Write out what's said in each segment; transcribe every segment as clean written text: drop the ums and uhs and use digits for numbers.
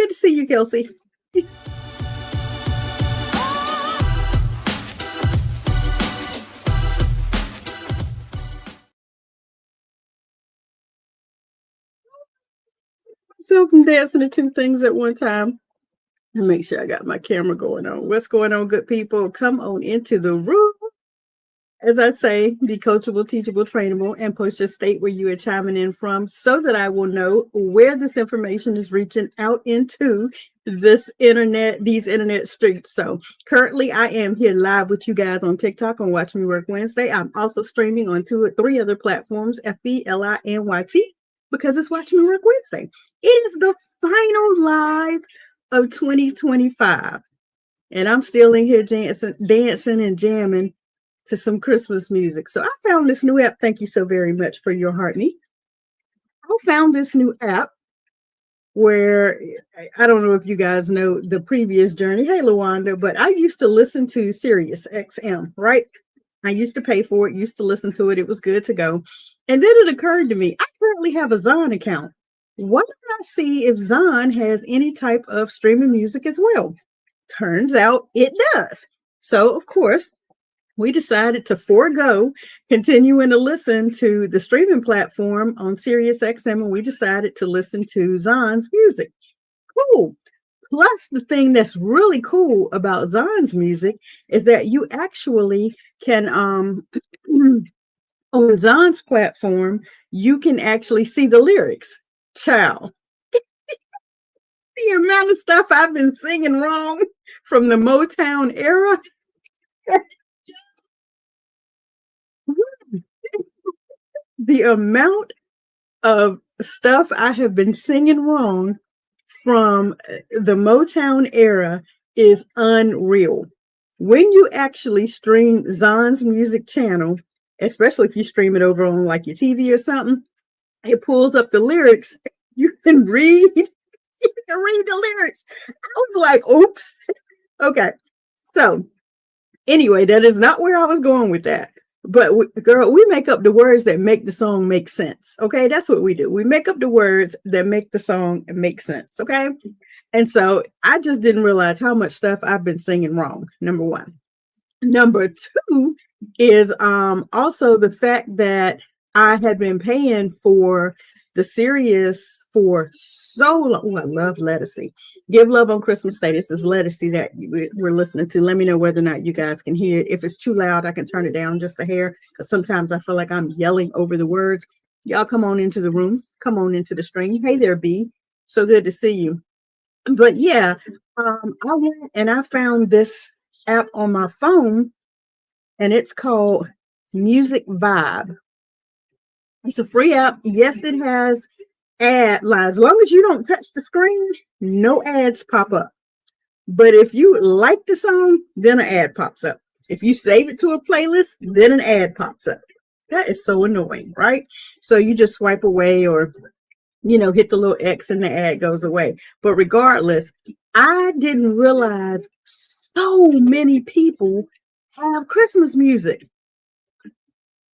good to see you, Kelsey. So I'm dancing to two things at one time. And make sure I got my camera going on. What's going on, good people? Come on into the room. As I say, be coachable, teachable, trainable, and post your state where you are chiming in from so that I will know where this information is reaching out into these internet streets. So currently I am here live with you guys on TikTok on Watch Me Work Wednesday. I'm also streaming on 2 or 3 other platforms, FB, LI, and YT, because it's Watch Me Work Wednesday. It is the final live of 2025. And I'm still in here dancing and jamming to some Christmas music. So I found this new app. Thank you so very much for your heartney. I found this new app where I don't know if you guys know the previous journey. Hey, Lawanda, but I used to listen to Sirius XM, right? I used to pay for it, used to listen to it. It was good to go. And then it occurred to me, I currently have a Zon account. Why don't I see if Zon has any type of streaming music as well? Turns out it does. So, of course, we decided to forego continuing to listen to the streaming platform on Sirius XM, and we decided to listen to Zon's music. Cool. Plus, the thing that's really cool about Zon's music is that you actually can, on Zon's platform, you can actually see the lyrics. Child. The amount of stuff I've been singing wrong from the Motown era. The amount of stuff I have been singing wrong from the Motown era is unreal. When you actually stream Zon's music channel, especially if you stream it over on like your TV or something, it pulls up the lyrics. You can read the lyrics. I was like, oops. Okay. So anyway, that is not where I was going with that. But girl, we make up the words that make the song make sense. Okay, that's what we do. We make up the words that make the song make sense. Okay, and so I just didn't realize how much stuff I've been singing wrong. Number one. Number two is also the fact that I had been paying for the Sirius for so long. Oh, I love Lettucey. Give Love on Christmas Day. This is Lettucey that we're listening to. Let me know whether or not you guys can hear it. If it's too loud, I can turn it down just a hair, because sometimes I feel like I'm yelling over the words. Y'all come on into the room. Come on into the stream. Hey there, B. So good to see you. But yeah, I went and I found this app on my phone, and it's called Music Vibe. It's a free app. Yes, it has ad lines. As long as you don't touch the screen, no ads pop up. But if you like the song, then an ad pops up. If you save it to a playlist, then an ad pops up. That is so annoying, right? So you just swipe away or, hit the little X and the ad goes away. But regardless, I didn't realize so many people have Christmas music.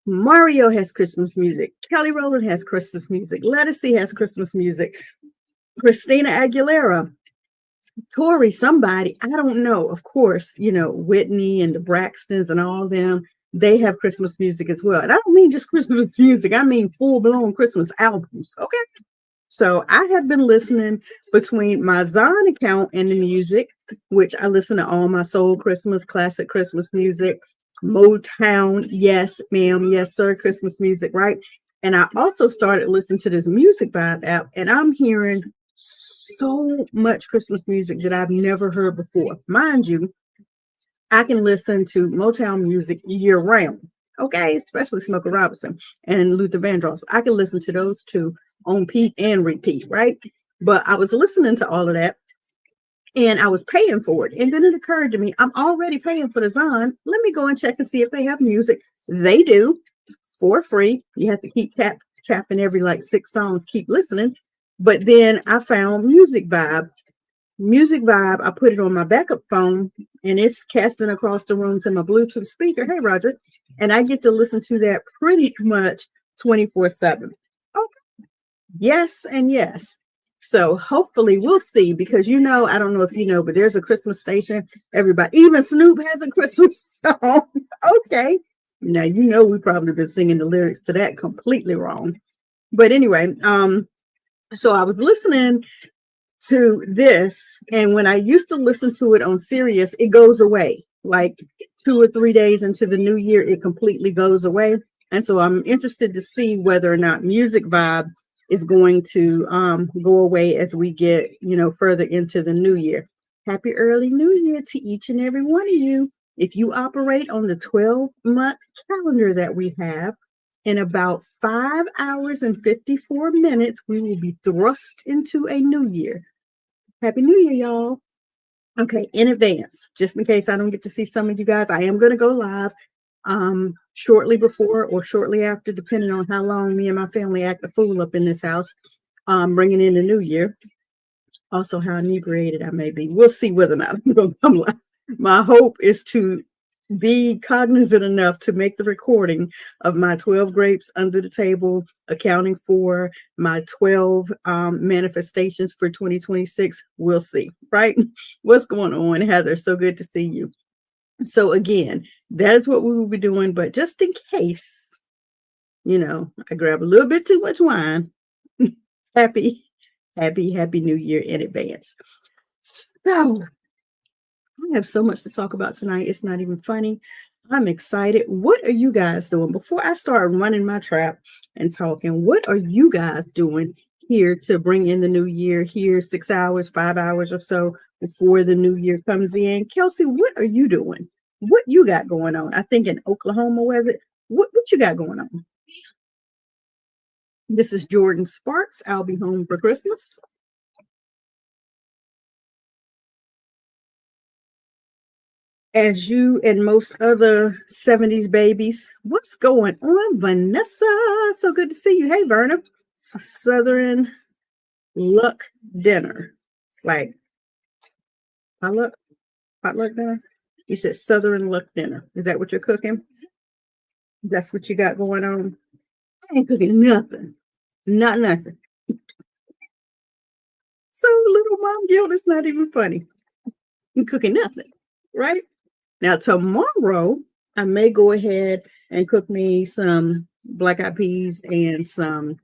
Mario has Christmas music. Kelly Rowland has Christmas music. Lettucey has Christmas music. Christina Aguilera, Tori, somebody, I don't know. Of course, Whitney and the Braxtons and all them, they have Christmas music as well. And I don't mean just Christmas music. I mean full-blown Christmas albums. Okay. So I have been listening between my Zon account and the music, which I listen to all my soul Christmas, classic Christmas music, Motown, yes, ma'am, yes, sir, Christmas music, right? And I also started listening to this Music Vibe app, and I'm hearing so much Christmas music that I've never heard before. Mind you, I can listen to Motown music year round, okay? Especially Smokey Robinson and Luther Vandross. I can listen to those two on peak and repeat, right? But I was listening to all of that, and I was paying for it. And then it occurred to me, I'm already paying for the Zon. Let me go and check and see if they have music. They do, for free. You have to keep tapping every 6 songs, keep listening. But then I found Music Vibe. Music Vibe, I put it on my backup phone, and it's casting across the room to my Bluetooth speaker. Hey, Roger. And I get to listen to that pretty much 24/7. Okay. Yes and yes. So hopefully we'll see, because I don't know if you know, but there's a Christmas station. Everybody, even Snoop has a Christmas song. Okay. Now we've probably been singing the lyrics to that completely wrong. But anyway, so I was listening to this, and when I used to listen to it on Sirius, it goes away. Like 2 or 3 days into the new year, it completely goes away. And so I'm interested to see whether or not Music Vibe is going to go away as we get, further into the new year. Happy early new year to each and every one of you. If you operate on the 12-month calendar that we have, in about 5 hours and 54 minutes, we will be thrust into a new year. Happy New Year, y'all. Okay, in advance, just in case I don't get to see some of you guys, I am going to go live shortly before or shortly after, depending on how long me and my family act a fool up in this house, bringing in the new year. Also, how inebriated I may be. We'll see whether or not I'm going to come live. My hope is to be cognizant enough to make the recording of my 12 grapes under the table, accounting for my 12 manifestations for 2026. We'll see, right? What's going on, Heather? So good to see you. So again, that is what we will be doing. But just in case, I grab a little bit too much wine. Happy New Year in advance. So I have so much to talk about tonight. It's not even funny. I'm excited. What are you guys doing? Before I start running my trap and talking, what are you guys doing here to bring in the new year here 6 hours, 5 hours or so before the new year comes in? Kelsey, what are you doing? What you got going on? I think in Oklahoma, was it? What you got going on? This is Jordan Sparks. I'll be home for Christmas. As you and most other 70s babies, what's going on, Vanessa? So good to see you. Hey, Verna. Southern Luck Dinner. Like, potluck dinner? You said Southern Luck Dinner. Is that what you're cooking? That's what you got going on? I ain't cooking nothing. Not nothing. So little mom guilt is not even funny. You're cooking nothing, right? Now, tomorrow, I may go ahead and cook me some black-eyed peas and some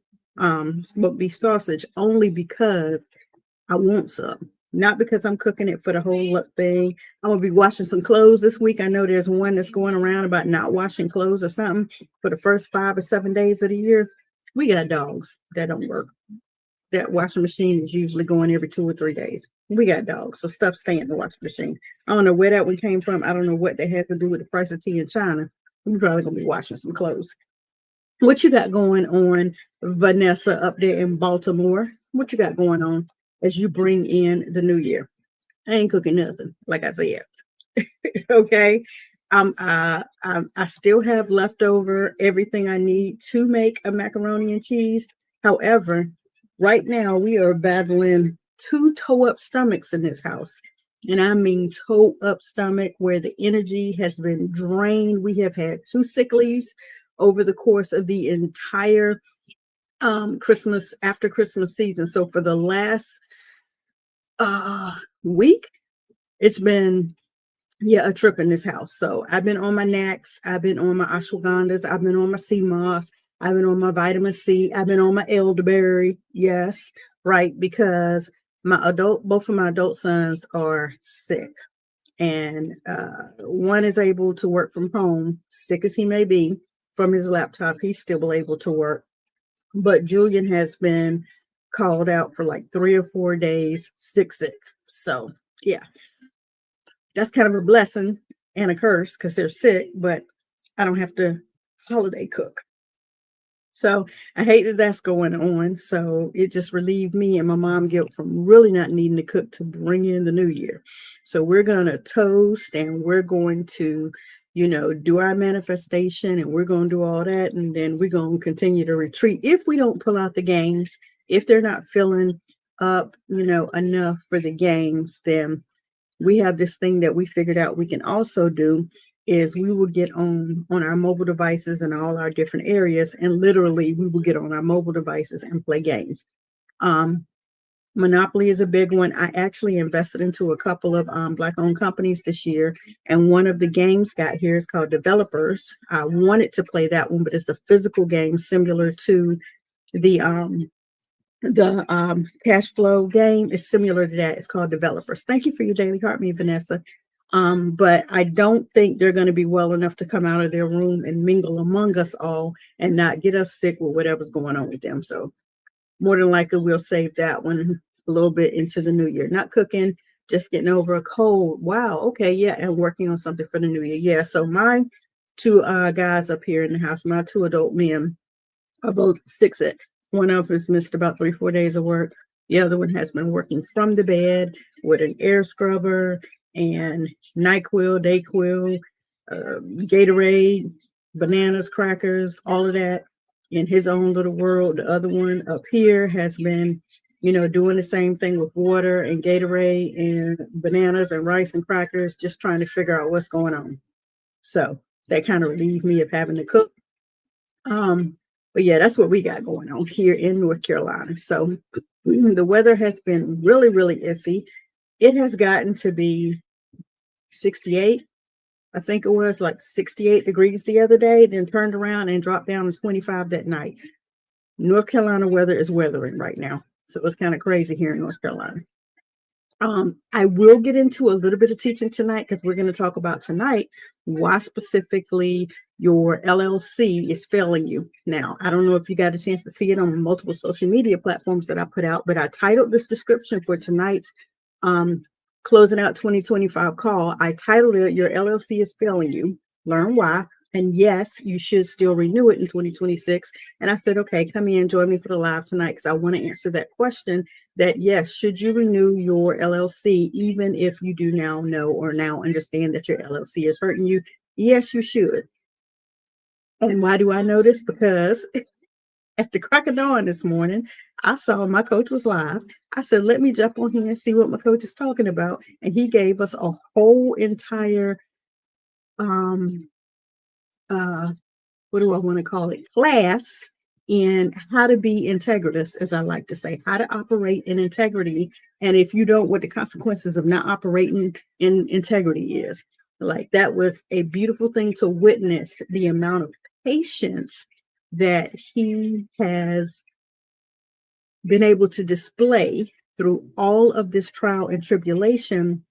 smoked beef sausage, only because I want some. Not because I'm cooking it for the whole luck thing. I'm going to be washing some clothes this week. I know there's one that's going around about not washing clothes or something for the first 5 or 7 days of the year. We got dogs. That don't work. That washing machine is usually going every 2 or 3 days. We got dogs, so stuff stay in the washing machine. I don't know where that one came from. I don't know what they had to do with the price of tea in China. We're probably gonna be washing some clothes. What you got going on, Vanessa, up there in Baltimore? What you got going on as you bring in the new year? I ain't cooking nothing, like I said. Okay. I still have leftover everything I need to make a macaroni and cheese. However, right now we are battling 2 toe-up stomachs in this house. And I mean toe-up stomach, where the energy has been drained. We have had 2 sick leaves over the course of the entire after Christmas season. So for the last week, it's been a trip in this house. So I've been on my Nax, I've been on my ashwagandhas, I've been on my sea moss, I've been on my vitamin C, I've been on my elderberry. Yes, right, because both of my adult sons are sick, and one is able to work from home, sick as he may be, from his laptop. He's still able to work, but Julian has been called out for like 3 or 4 days, sick. So yeah, that's kind of a blessing and a curse because they're sick, but I don't have to holiday cook. So I hate that that's going on. So it just relieved me and my mom guilt from really not needing to cook to bring in the new year. So we're going to toast, and we're going to, do our manifestation, and we're going to do all that. And then we're going to continue to retreat. If we don't pull out the games, if they're not filling up, enough for the games, then we have this thing that we figured out we can also do, is we will get on our mobile devices in all our different areas, and literally we will get on our mobile devices and play games. Monopoly is a big one. I actually invested into a couple of Black-owned companies this year, and one of the games got here is called Developers. I wanted to play that one, but it's a physical game similar to the cash flow game is similar to that. It's called Developers. Thank you for your daily heart, me, Vanessa. But I don't think they're going to be well enough to come out of their room and mingle among us all and not get us sick with whatever's going on with them. So more than likely, we'll save that one a little bit into the new year. Not cooking, just getting over a cold. Wow. Okay. Yeah. And working on something for the new year. Yeah. So my two guys up here in the house, my two adult men, are both sick. One of us missed about 3-4 days of work. The other one has been working from the bed with an air scrubber and NyQuil, DayQuil, Gatorade, bananas, crackers, all of that in his own little world. The other one up here has been, doing the same thing with water and Gatorade and bananas and rice and crackers, just trying to figure out what's going on. So that kind of relieved me of having to cook. But yeah, that's what we got going on here in North Carolina. So the weather has been really, really iffy. It has gotten to be 68. I think it was like 68 degrees the other day, then turned around and dropped down to 25 that night. North Carolina weather is weathering right now. So it's kind of crazy here in North Carolina. I will get into a little bit of teaching tonight because we're going to talk about tonight why specifically your LLC is failing you. Now, I don't know if you got a chance to see it on multiple social media platforms that I put out, but I titled this description for tonight's closing out 2025 call. I titled it, Your LLC is Failing You. Learn why. And yes, you should still renew it in 2026. And I said, okay, come in and join me for the live tonight because I want to answer that question that, yes, should you renew your LLC even if you do now know or now understand that your LLC is hurting you? Yes, you should. And why do I know this? Because at the crack of dawn this morning, I saw my coach was live. I said, let me jump on here and see what my coach is talking about. And he gave us a whole entire what do I want to call it? Class in how to be integritous, as I like to say, how to operate in integrity. And if you don't, what the consequences of not operating in integrity is. Like, that was a beautiful thing to witness, the amount of patience that he has been able to display through all of this trial and tribulation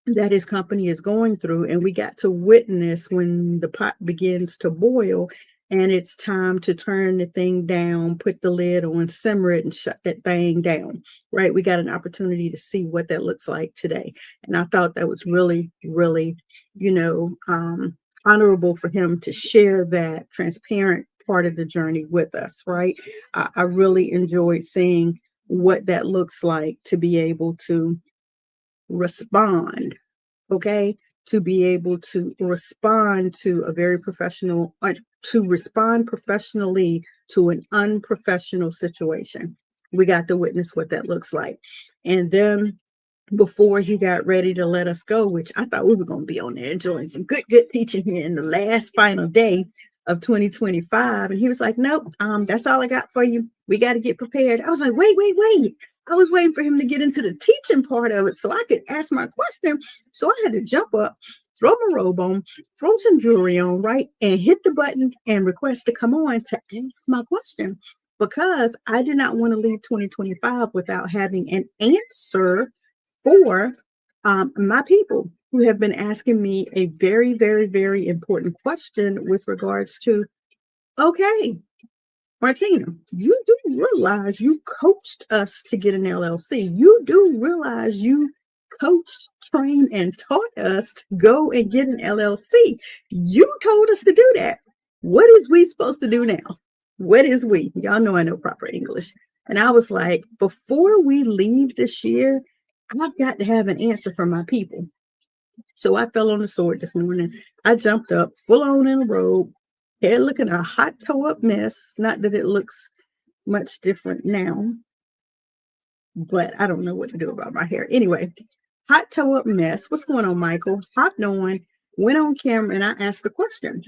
that his company is going through. And we got to witness when the pot begins to boil and it's time to turn the thing down, put the lid on, simmer it, and shut that thing down, right? We got an opportunity to see what that looks like today. And I thought that was really, really, honorable for him to share that transparent part of the journey with us, right? I really enjoyed seeing what that looks like to be able to respond, okay, to be able to respond to a very professional, to respond professionally to an unprofessional situation. We got to witness what that looks like. And then before he got ready to let us go, which I thought we were going to be on there enjoying some good teaching here in the last final day of 2025. And he was like, nope, that's all I got for you. We got to get prepared. I was like, wait. I was waiting for him to get into the teaching part of it so I could ask my question. So I had to jump up, throw my robe on, throw some jewelry on, right? And hit the button and request to come on to ask my question because I did not want to leave 2025 without having an answer for my people who have been asking me a very, very, very important question with regards to, okay, Martina, you do realize you coached us to get an LLC. You do realize you coached, trained, and taught us to go and get an LLC. You told us to do that. What is we supposed to do now? What is we? Y'all know I know proper English. And I was like, before we leave this year, I've got to have an answer for my people. So I fell on the sword this morning. I jumped up full on in a robe, hair looking a hot toe up mess. Not that it looks much different now, but I don't know what to do about my hair. Anyway, hot toe up mess. What's going on, Michael? Hopped on, went on camera, and I asked a question.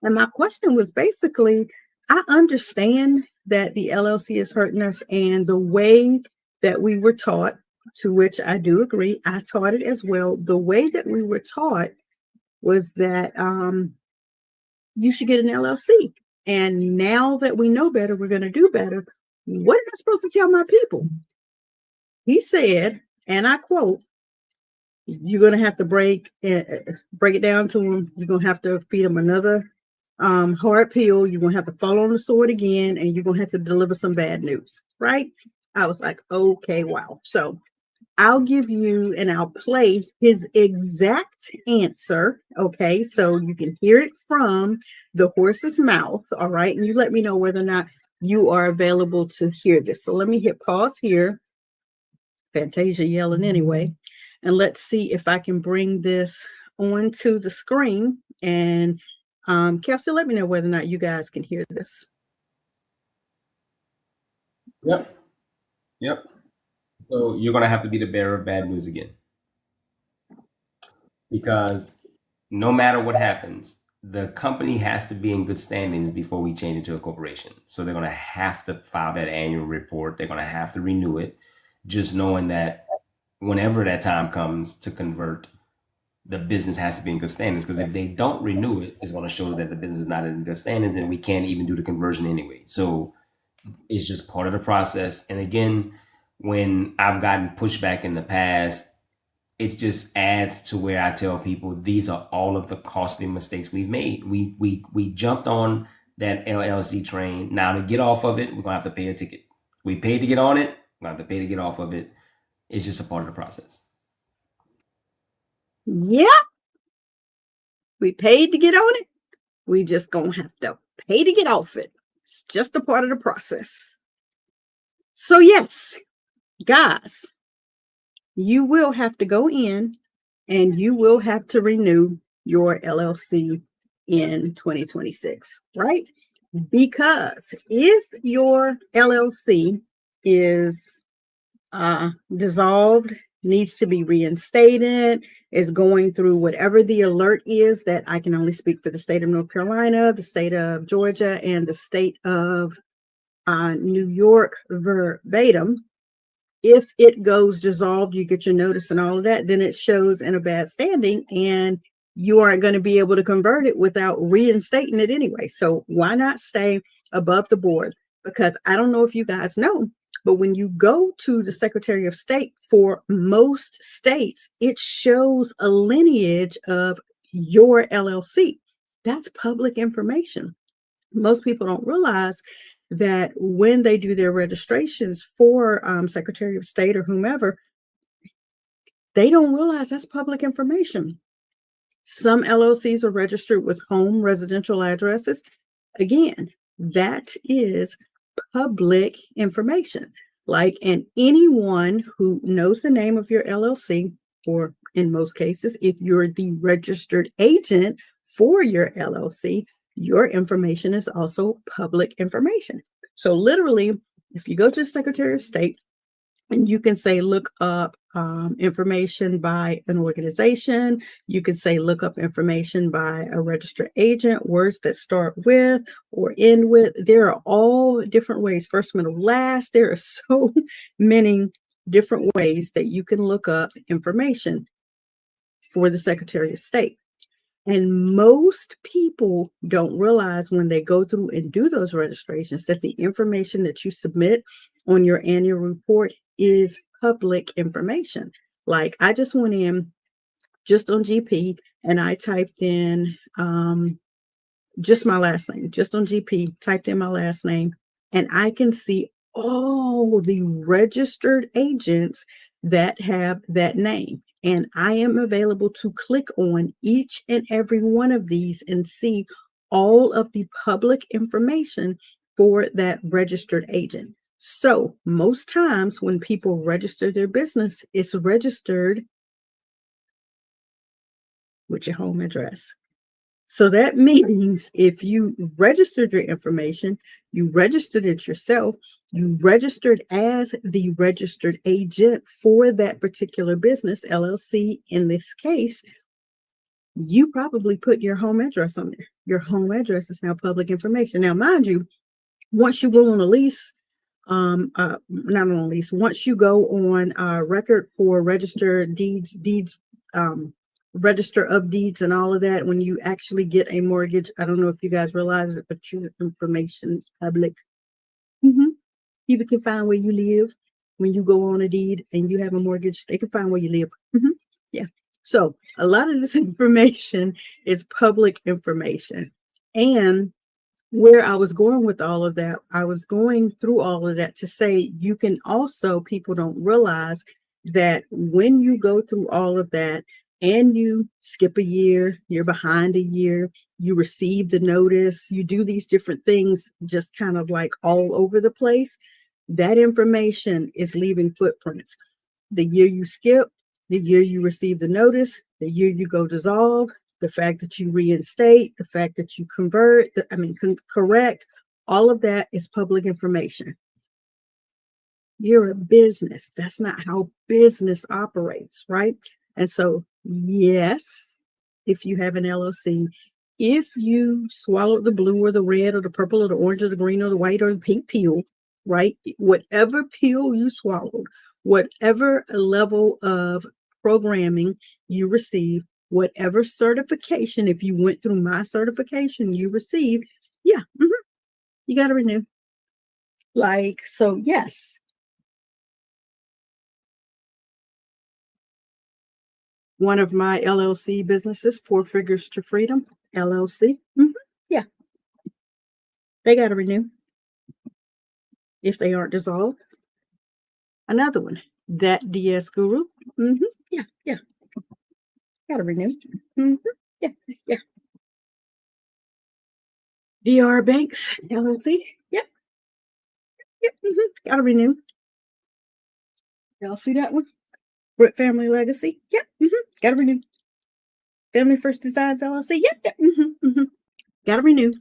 And my question was basically, I understand that the LLC is hurting us and the way that we were taught, to which I do agree. I taught it as well. The way that we were taught was that you should get an LLC. And now that we know better, we're going to do better. What am I supposed to tell my people? He said, and I quote, you're going to have to break it down to them. You're going to have to feed them another hard pill. You're going to have to fall on the sword again, and you're going to have to deliver some bad news, right? I was like, okay, wow. So I'll give you and I'll play his exact answer. Okay, so you can hear it from the horse's mouth. All right, and you let me know whether or not you are available to hear this. So let me hit pause here. Fantasia yelling anyway. And let's see if I can bring this onto the screen. And Kelsey, let me know whether or not you guys can hear this. Yep. So you're going to have to be the bearer of bad news again. Because no matter what happens, the company has to be in good standings before we change it to a corporation. So they're going to have to file that annual report. They're going to have to renew it, just knowing that whenever that time comes to convert, the business has to be in good standings. Because if they don't renew it, it's going to show that the business is not in good standings, and we can't even do the conversion anyway. So it's just part of the process. And again, when I've gotten pushback in the past, it just adds to where I tell people these are all of the costly mistakes we've made. We jumped on that LLC train. Now to get off of it, we're gonna have to pay a ticket. We paid to get on it, we're gonna have to pay to get off of it. It's just a part of the process. Yeah. We paid to get on it. We just gonna have to pay to get off it. It's just a part of the process. So yes, guys, you will have to go in and you will have to renew your LLC in 2026, right? Because if your LLC is dissolved, needs to be reinstated, is going through whatever the alert is, that I can only speak for the state of North Carolina, the state of Georgia, and the state of New York verbatim. If it goes dissolved, you get your notice and all of that, then it shows in a bad standing and you aren't going to be able to convert it without reinstating it anyway. So why not stay above the board? Because I don't know if you guys know, but when you go to the Secretary of State for most states, it shows a lineage of your LLC. That's public information. Most people don't realize that when they do their registrations for Secretary of State or whomever, they don't realize that's public information. Some LLCs are registered with home residential addresses. Again, that is public information. And anyone who knows the name of your LLC, or in most cases, if you're the registered agent for your LLC, your information is also public information. So literally, if you go to the Secretary of State, and you can say, look up information by an organization. You can say, look up information by a registered agent, words that start with or end with. There are all different ways, first, middle, last. There are so many different ways that you can look up information for the Secretary of State. And most people don't realize when they go through and do those registrations that the information that you submit on your annual report is public information. I just went in just on GP and I typed in just my last name, just on GP, typed in my last name, and I can see all the registered agents that have that name. And I am available to click on each and every one of these and see all of the public information for that registered agent. So most times when people register their business, it's registered with your home address. So that means if you registered your information, you registered it yourself, you registered as the registered agent for that particular business, LLC in this case, you probably put your home address on there. Your home address is now public information. Now, mind you, once you go on a lease, not on lease. Once you go on record for register of deeds and all of that, when you actually get a mortgage, I don't know if you guys realize it, but your information is public. People can find where you live when you go on a deed and you have a mortgage. They can find where you live. Yeah. So a lot of this information is public information. And where I was going with all of that, I was going through all of that to say you can also, people don't realize that when you go through all of that and you skip a year, you're behind a year, you receive the notice, you do these different things just kind of like all over the place, that information is leaving footprints. The year you skip, the year you receive the notice, the year you go dissolve, the fact that you reinstate, the fact that you correct, all of that is public information. You're a business. That's not how business operates, right? And so, yes, if you have an LLC, if you swallowed the blue or the red or the purple or the orange or the green or the white or the pink pill, right? Whatever pill you swallowed, whatever level of programming you receive, whatever certification, if you went through my certification you received, yeah, you got to renew. So yes. One of my LLC businesses, Four Figures to Freedom, LLC. Yeah. They got to renew if they aren't dissolved. Another one, That DS Guru. Yeah. Got to renew. Yeah. DR Banks, LLC. Yep. Got to renew. Y'all see that one? Britt Family Legacy. Yep. Got to renew. Family First Designs, LLC. Yep. Got to renew.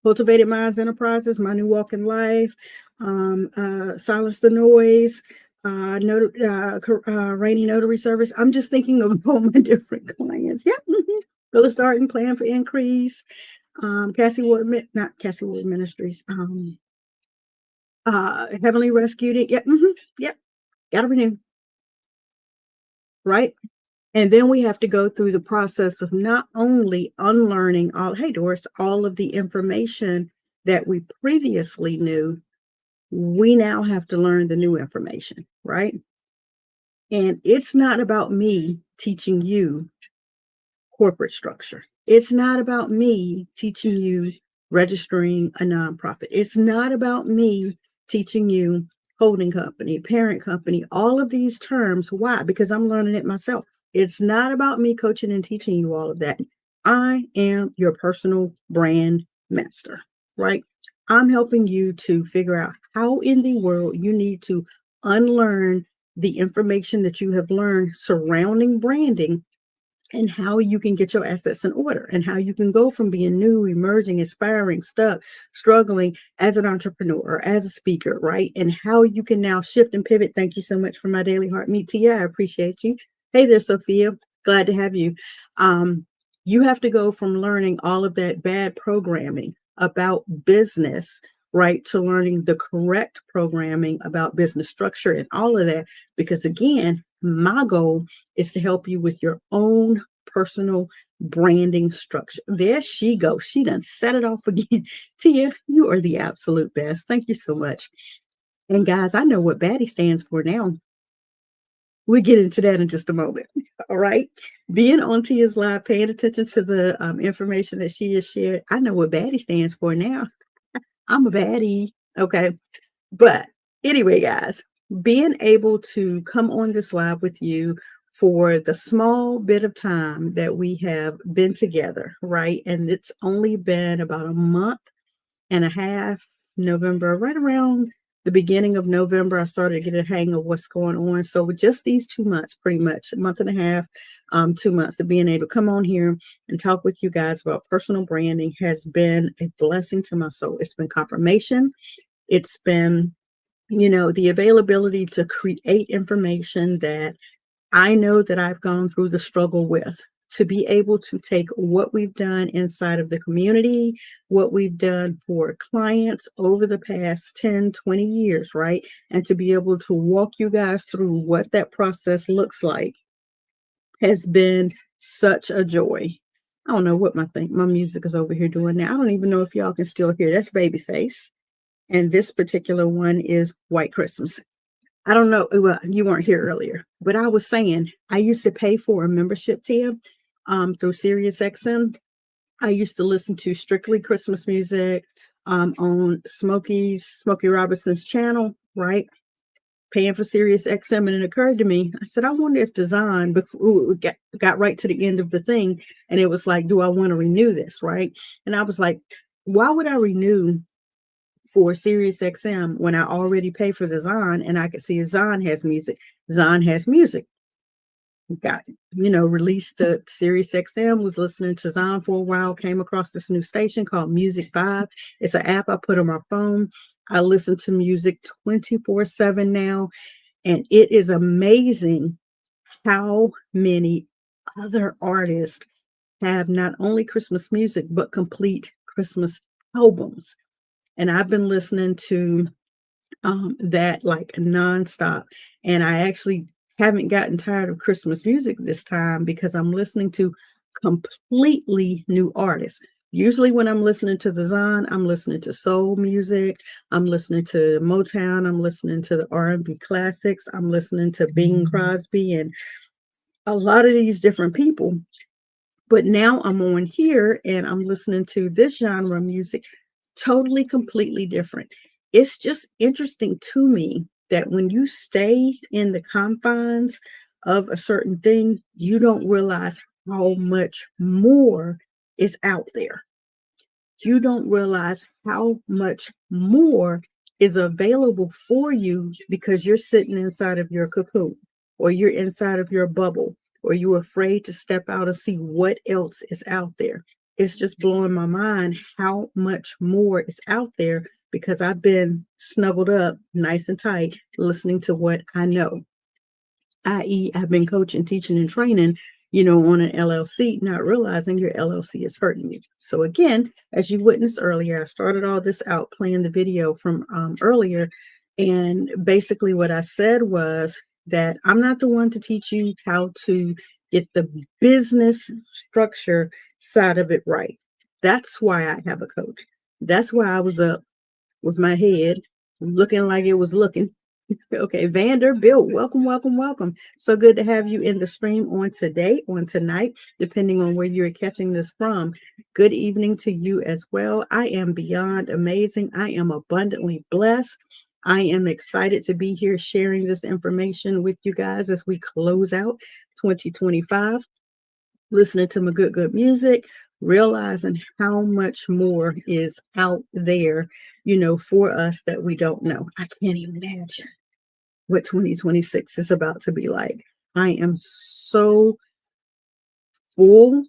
Cultivated Minds Enterprises, My New Walk in Life, Silence the Noise, Rainy Notary Service. I'm just thinking of all my different clients. Yep. Go to Start and Plan for Increase. Not Cassie Ward Ministries. Heavenly Rescued. Yep. Yep. Got to renew. Right. And then we have to go through the process of not only unlearning all of the information that we previously knew, we now have to learn the new information, right? And it's not about me teaching you corporate structure. It's not about me teaching you registering a nonprofit. It's not about me teaching you holding company, parent company, all of these terms. Why? Because I'm learning it myself. It's not about me coaching and teaching you all of that. I am your personal brand master, right? I'm helping you to figure out how in the world you need to unlearn the information that you have learned surrounding branding and how you can get your assets in order and how you can go from being new, emerging, aspiring, stuck, struggling as an entrepreneur or as a speaker, right? And how you can now shift and pivot. Thank you so much for my Daily Heart Meet, Tia. I appreciate you. Hey there, Sophia. Glad to have you. You have to go from learning all of that bad programming about business, right, to learning the correct programming about business structure and all of that. Because again, my goal is to help you with your own personal branding structure. There she goes. She done set it off again. Tia, you are the absolute best. Thank you so much. And guys, I know what Baddie stands for now. We'll get into that in just a moment. All right. Being on Tia's live, paying attention to the information that she has shared. I know what Baddie stands for now. I'm a baddie. Okay. But anyway, guys, being able to come on this live with you for the small bit of time that we have been together, right? And it's only been about a month and a half, November, right around the beginning of November, I started to get a hang of what's going on. So with just these 2 months, pretty much a month and a half, 2 months of being able to come on here and talk with you guys about personal branding has been a blessing to my soul. It's been confirmation. It's been, the availability to create information that I know that I've gone through the struggle with to be able to take what we've done inside of the community, what we've done for clients over the past 10, 20 years, right? And to be able to walk you guys through what that process looks like has been such a joy. I don't know what my music is over here doing now. I don't even know if y'all can still hear. That's Babyface. And this particular one is White Christmas. I don't know. Well, you weren't here earlier, but I was saying I used to pay for a membership tier through SiriusXM. I used to listen to strictly Christmas music on Smokey Robinson's channel, right? Paying for SiriusXM, and it occurred to me, I said, I wonder if Design, before we got right to the end of the thing, and it was like, do I want to renew this, right? And I was like, why would I renew for SiriusXM when I already pay for the Zon, and I could see Zon has music. Zon has music. Got, released the SiriusXM, was listening to Zon for a while, came across this new station called Music 5. It's an app I put on my phone. I listen to music 24/7 now, and it is amazing how many other artists have not only Christmas music, but complete Christmas albums. And I've been listening to that like nonstop. And I actually haven't gotten tired of Christmas music this time because I'm listening to completely new artists. Usually when I'm listening to the Zon, I'm listening to soul music, I'm listening to Motown, I'm listening to the R&B classics, I'm listening to Bing Crosby and a lot of these different people. But now I'm on here and I'm listening to this genre of music, totally, completely different. It's just interesting to me that when you stay in the confines of a certain thing, you don't realize how much more is out there. You don't realize how much more is available for you because you're sitting inside of your cocoon, or you're inside of your bubble, or you're afraid to step out and see what else is out there. It's just blowing my mind how much more is out there because I've been snuggled up nice and tight listening to what I know, i.e., I've been coaching, teaching, and training, on an LLC, not realizing your LLC is hurting you. So again, as you witnessed earlier, I started all this out playing the video from earlier. And basically what I said was that I'm not the one to teach you how to get the business structure side of it right. That's why I have a coach. That's why I was up with my head looking like it was looking. Okay, Vanderbilt, welcome, welcome, welcome. So good to have you in the stream on tonight, depending on where you're catching this from. Good evening to you as well. I am beyond amazing. I am abundantly blessed. I am excited to be here sharing this information with you guys as we close out 2025, listening to my good music, realizing how much more is out there, for us that we don't know. I can't imagine what 2026 is about to be like. I am so full,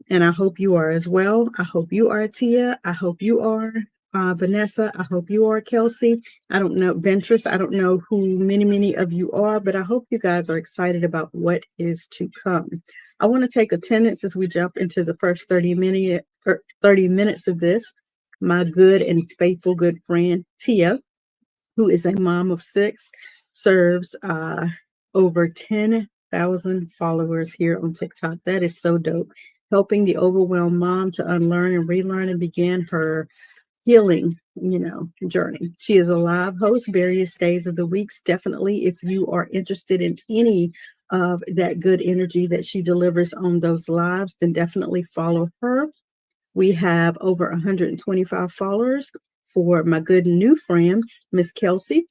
and I hope you are as well. I hope you are, Tia. I hope you are, Vanessa. I hope you are, Kelsey. I don't know, Ventress. I don't know who many of you are, but I hope you guys are excited about what is to come. I want to take attendance as we jump into the first 30 minutes of this. My good and faithful good friend, Tia, who is a mom of 6, serves over 10,000 followers here on TikTok. That is so dope. Helping the overwhelmed mom to unlearn and relearn and begin her healing, journey. She is a live host various days of the weeks. Definitely, if you are interested in any of that good energy that she delivers on those lives, then definitely follow her. We have over 125 followers for my good new friend, Miss Kelsey.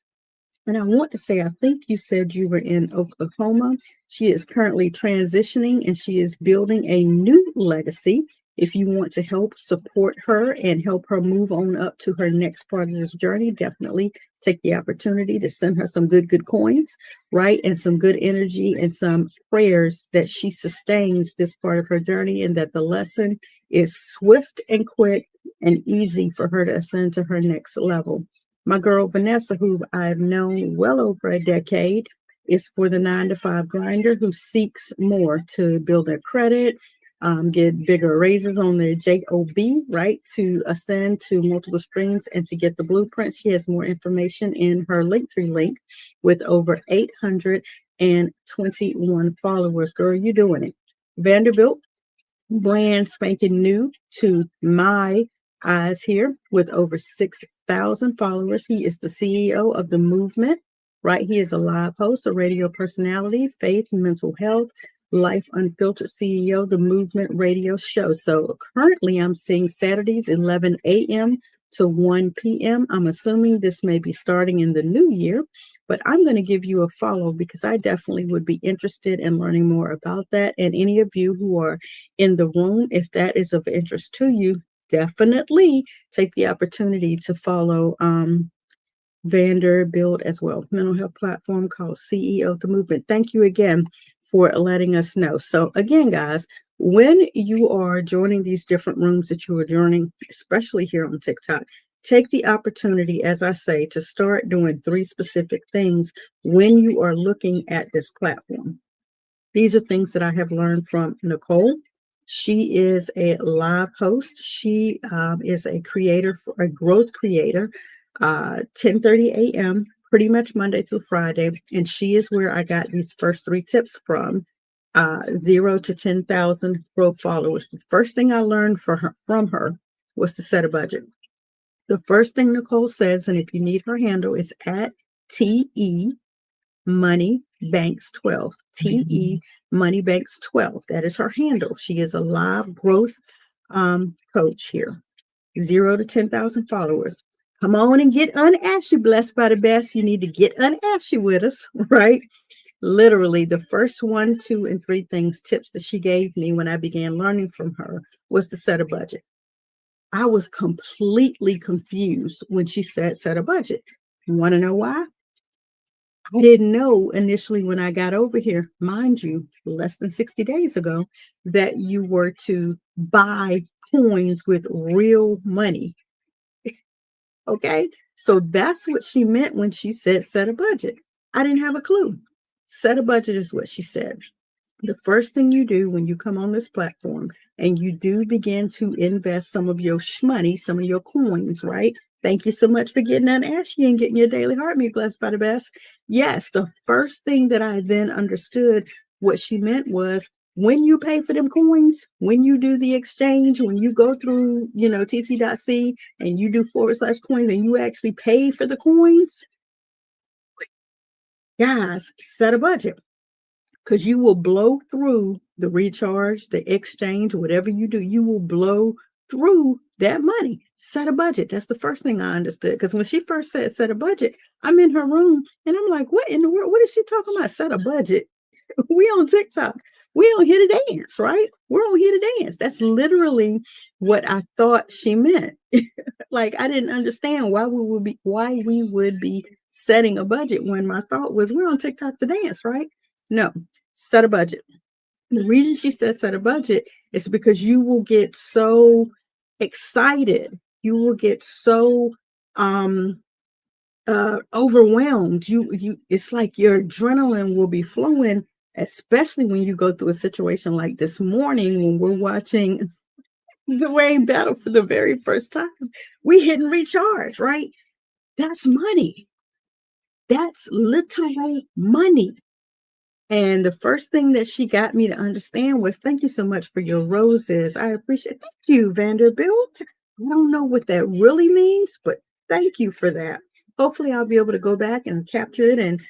And I want to say, I think you said you were in Oklahoma. She is currently transitioning and she is building a new legacy. If you want to help support her and help her move on up to her next part of this journey, definitely take the opportunity to send her some good coins, right? And some good energy and some prayers that she sustains this part of her journey and that the lesson is swift and quick and easy for her to ascend to her next level. My girl, Vanessa, who I've known well over a decade, is for the 9-to-5 grinder who seeks more to build their credit, get bigger raises on their job, right, to ascend to multiple streams and to get the blueprint. She has more information in her Linktree link with over 821 followers. Girl, you doing it. Vanderbilt, brand spanking new to my eyes here with over 6,000 followers. He is the CEO of the movement, right? He is a live host, a radio personality, faith, mental health, life unfiltered CEO, the movement radio show. So currently I'm seeing Saturdays, 11 a.m. to 1 p.m. I'm assuming this may be starting in the new year, but I'm going to give you a follow because I definitely would be interested in learning more about that. And any of you who are in the room, if that is of interest to you, definitely take the opportunity to follow Vanderbilt as well. Mental health platform called CEO of the Movement. Thank you again for letting us know. So again, guys, when you are joining these different rooms that you are joining, especially here on TikTok, take the opportunity, as I say, to start doing 3 specific things when you are looking at this platform. These are things that I have learned from Nicole. She is a live host. She is a creator, a growth creator, 10:30 a.m., pretty much Monday through Friday. And she is where I got these first 3 tips from, 0 to 10,000 growth followers. The first thing I learned from her was to set a budget. The first thing Nicole says, and if you need her handle, is at TE Money Banks 12. TE Money Banks 12. That is her handle. She is a live growth coach here. 0 to 10,000 followers. Come on and get unashy, blessed by the best. You need to get unashy with us, right? Literally, the first 1, 2, and 3 tips that she gave me when I began learning from her was to set a budget. I was completely confused when she said set a budget. You want to know why? I didn't know initially when I got over here, mind you, less than 60 days ago, that you were to buy coins with real money. Okay, so that's what she meant when she said set a budget. I didn't have a clue. Set a budget is what she said. The first thing you do when you come on this platform and you do begin to invest some of your money, some of your coins, right? Thank you so much for getting that ashy and getting your daily heart meat, blessed by the best. Yes, the first thing that I then understood what she meant was when you pay for them coins, when you do the exchange, when you go through, tt.c and you do /coins and you actually pay for the coins, guys, set a budget. Because you will blow through the recharge, the exchange, whatever you do, you will blow through that money. Set a budget. That's the first thing I understood. Because when she first said set a budget, I'm in her room and I'm like, what in the world? What is she talking about? Set a budget. We on TikTok. We on here to dance, right? We're on here to dance. That's literally what I thought she meant. Like I didn't understand why we would be setting a budget when my thought was we're on TikTok to dance, right? No, set a budget. The reason she said set a budget is because you will get so excited. You will get so overwhelmed. It's like your adrenaline will be flowing, especially when you go through a situation like this morning when we're watching the rain battle for the very first time. We hit and recharge, right? That's money. That's literal money. And the first thing that she got me to understand was, thank you so much for your roses. I appreciate it. Thank you, Vanderbilt. I don't know what that really means, but thank you for that. Hopefully I'll be able to go back and capture it and,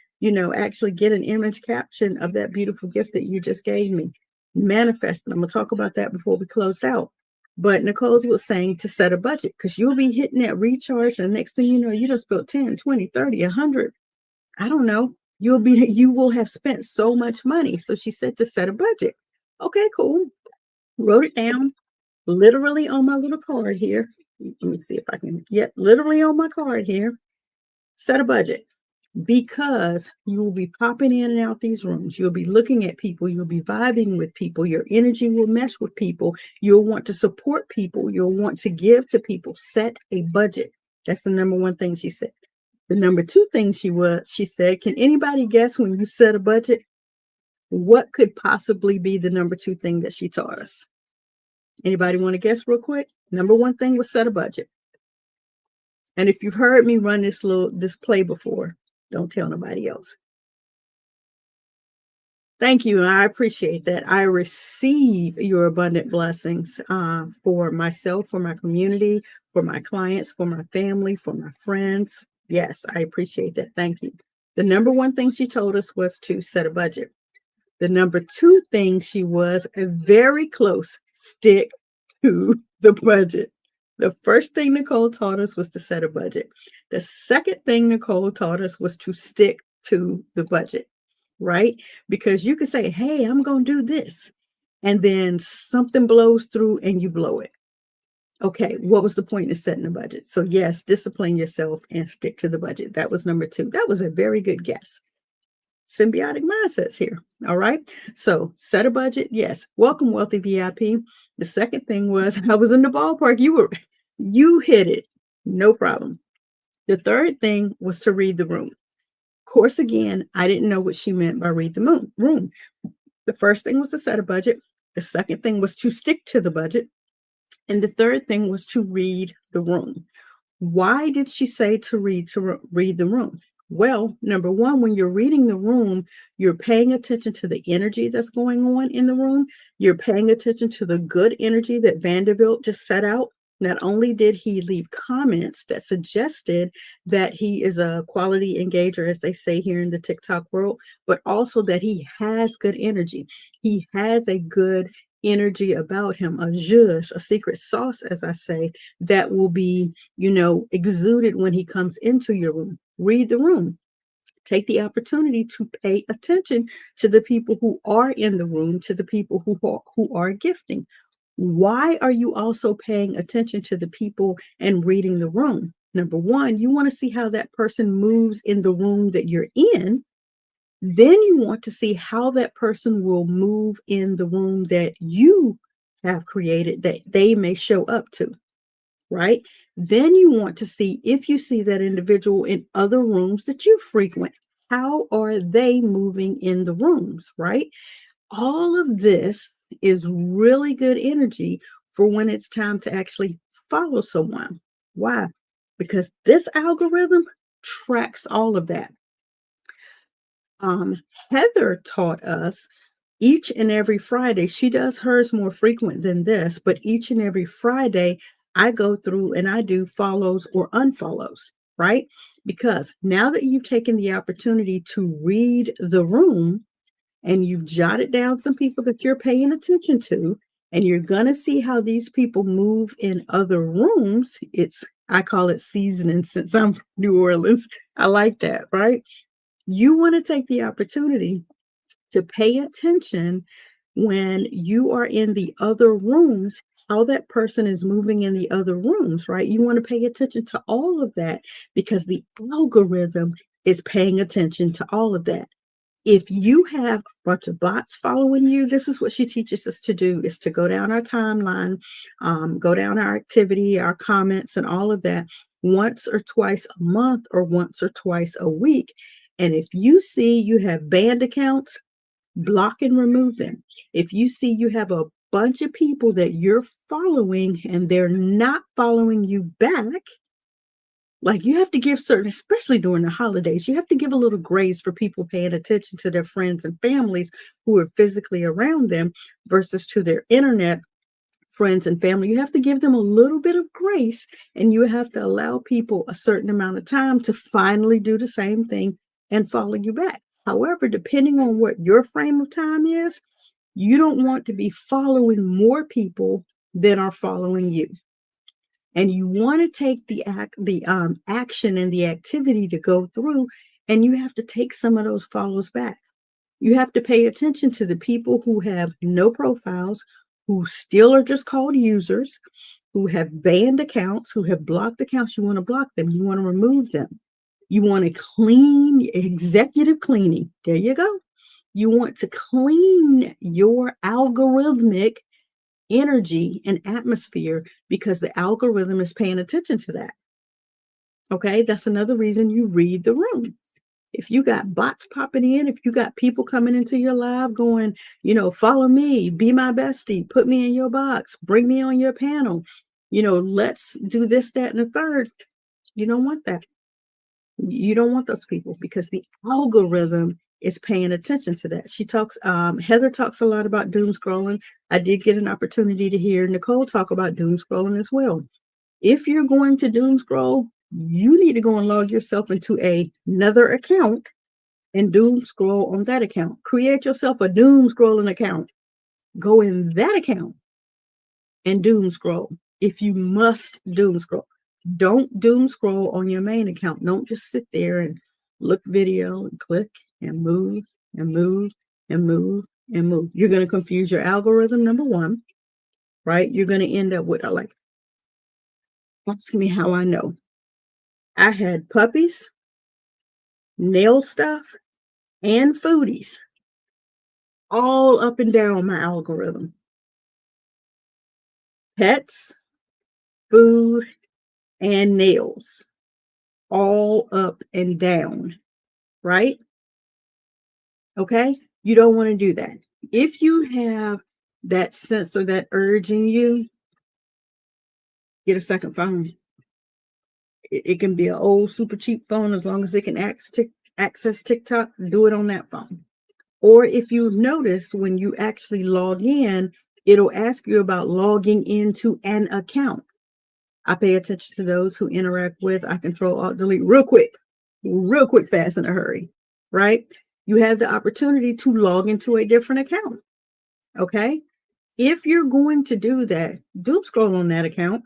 actually get an image caption of that beautiful gift that you just gave me. Manifest. I'm going to talk about that before we close out. But Nicole was saying to set a budget because you'll be hitting that recharge. And the next thing you know, you just spent 10, 20, 30, 100. I don't know. You will have spent so much money. So she said to set a budget. Okay, cool. Wrote it down literally on my little card here. Let me see if I can. Yep, literally on my card here. Set a budget because you will be popping in and out these rooms. You'll be looking at people. You'll be vibing with people. Your energy will mesh with people. You'll want to support people. You'll want to give to people. Set a budget. That's the number one thing she said. The number two thing she said, can anybody guess when you set a budget, what could possibly be the number two thing that she taught us? Anybody want to guess real quick? Number one thing was set a budget. And if you've heard me run this play before, don't tell nobody else. Thank you. I appreciate that. I receive your abundant blessings for myself, for my community, for my clients, for my family, for my friends. Yes, I appreciate that. Thank you. The number one thing she told us was to set a budget. The number two thing she was very close, stick to the budget. The first thing Nicole taught us was to set a budget. The second thing Nicole taught us was to stick to the budget, right? Because you could say, hey, I'm going to do this. And then something blows through and you blow it. Okay, what was the point of setting a budget? So yes, discipline yourself and stick to the budget. That was number two. That was a very good guess. Symbiotic mindsets here. All right. So set a budget. Yes. Welcome, Wealthy VIP. The second thing was I was in the ballpark. You hit it. No problem. The third thing was to read the room. Of course, again, I didn't know what she meant by read the room. The first thing was to set a budget. The second thing was to stick to the budget. And the third thing was to read the room. Why did she say to read the room? Well, number one, when you're reading the room, you're paying attention to the energy that's going on in the room. You're paying attention to the good energy that Vanderbilt just set out. Not only did he leave comments that suggested that he is a quality engager, as they say here in the TikTok world, but also that he has good energy. He has a good energy about him, a zhuzh, a secret sauce, as I say, that will be, exuded when he comes into your room. Read the room. Take the opportunity to pay attention to the people who are in the room, to the people who are gifting. Why are you also paying attention to the people and reading the room? Number one, you want to see how that person moves in the room that you're in. Then you want to see how that person will move in the room that you have created that they may show up to, right? Then you want to see if you see that individual in other rooms that you frequent. How are they moving in the rooms, right? All of this is really good energy for when it's time to actually follow someone. Why? Because this algorithm tracks all of that. Heather taught us each and every Friday, she does hers more frequent than this, but each and every Friday, I go through and I do follows or unfollows, right? Because now that you've taken the opportunity to read the room and you've jotted down some people that you're paying attention to, and you're going to see how these people move in other rooms, I call it seasoning since I'm from New Orleans. I like that, right? You want to take the opportunity to pay attention when you are in the other rooms, how that person is moving in the other rooms, right? You want to pay attention to all of that because the algorithm is paying attention to all of that. If you have a bunch of bots following you, this is what she teaches us to do, is to go down our timeline, go down our activity, our comments, and all of that once or twice a month or once or twice a week. And if you see you have banned accounts, block and remove them. If you see you have a bunch of people that you're following and they're not following you back, like you have to give certain, especially during the holidays, you have to give a little grace for people paying attention to their friends and families who are physically around them versus to their internet friends and family. You have to give them a little bit of grace, and you have to allow people a certain amount of time to finally do the same thing and follow you back. However, depending on what your frame of time is, you don't want to be following more people than are following you. And you want to take the action and the activity to go through, and you have to take some of those follows back. You have to pay attention to the people who have no profiles, who still are just called users, who have banned accounts, who have blocked accounts. You want to block them. You want to remove them. You want to clean, executive cleaning. There you go. You want to clean your algorithmic energy and atmosphere because the algorithm is paying attention to that. Okay, that's another reason you read the room. If you got bots popping in, if you got people coming into your live going, follow me, be my bestie, put me in your box, bring me on your panel, let's do this, that, and the third. You don't want that. You don't want those people because the algorithm is paying attention to that. Heather talks a lot about doom scrolling. I did get an opportunity to hear Nicole talk about doom scrolling as well. If you're going to doom scroll, you need to go and log yourself into another account and doom scroll on that account. Create yourself a doom scrolling account. Go in that account and doom scroll. If you must doom scroll, don't doom scroll on your main account. Don't just sit there and look video and click and move and move and move and move. You're going to confuse your algorithm, number one, right? You're going to end up with ask me how I know. I had puppies, nail stuff, and foodies all up and down my algorithm. Pets, food, and nails all up and down, right? Okay? You don't want to do that. If you have that sense or that urge in you, get a second phone. It can be an old super cheap phone as long as it can access TikTok, do it on that phone. Or if you notice when you actually log in, it'll ask you about logging into an account. I pay attention to those who interact with. I control alt delete real quick, fast in a hurry, right? You have the opportunity to log into a different account. Okay. If you're going to do that, doom scroll on that account.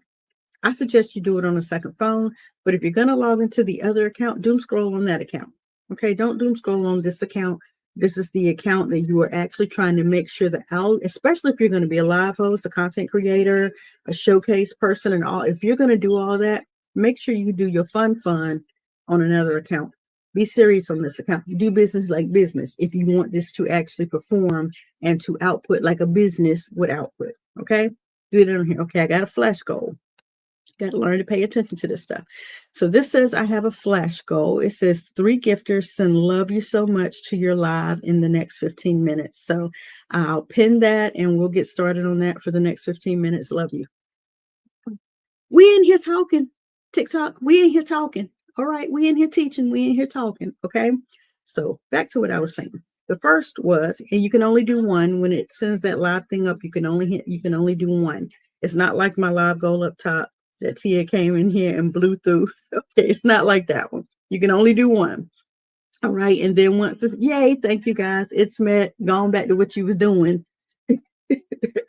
I suggest you do it on a second phone, but if you're going to log into the other account, doom scroll on that account. Okay. Don't doom scroll on this account. This is the account that you are actually trying to make sure that especially if you're going to be a live host, a content creator, a showcase person, and all, if you're going to do all that, make sure you do your fun on another account. Be serious on this account. Do business like business if you want this to actually perform and to output like a business would output. Okay. Do it on here. Okay. I got a flash goal. Got to learn to pay attention to this stuff. So this says I have a flash goal. It says 3 gifters send love you so much to your live in the next 15 minutes. So I'll pin that and we'll get started on that for the next 15 minutes. Love you. We in here talking. TikTok, we in here talking. All right, we in here teaching. We in here talking. Okay. So back to what I was saying. The first was, and you can only do one when it sends that live thing up. You can only do one. It's not like my live goal up top that Tia came in here and blew through. Okay, it's not like that one. You can only do one. All right, and then once it's yay, thank you guys. It's met. Gone back to what you was doing.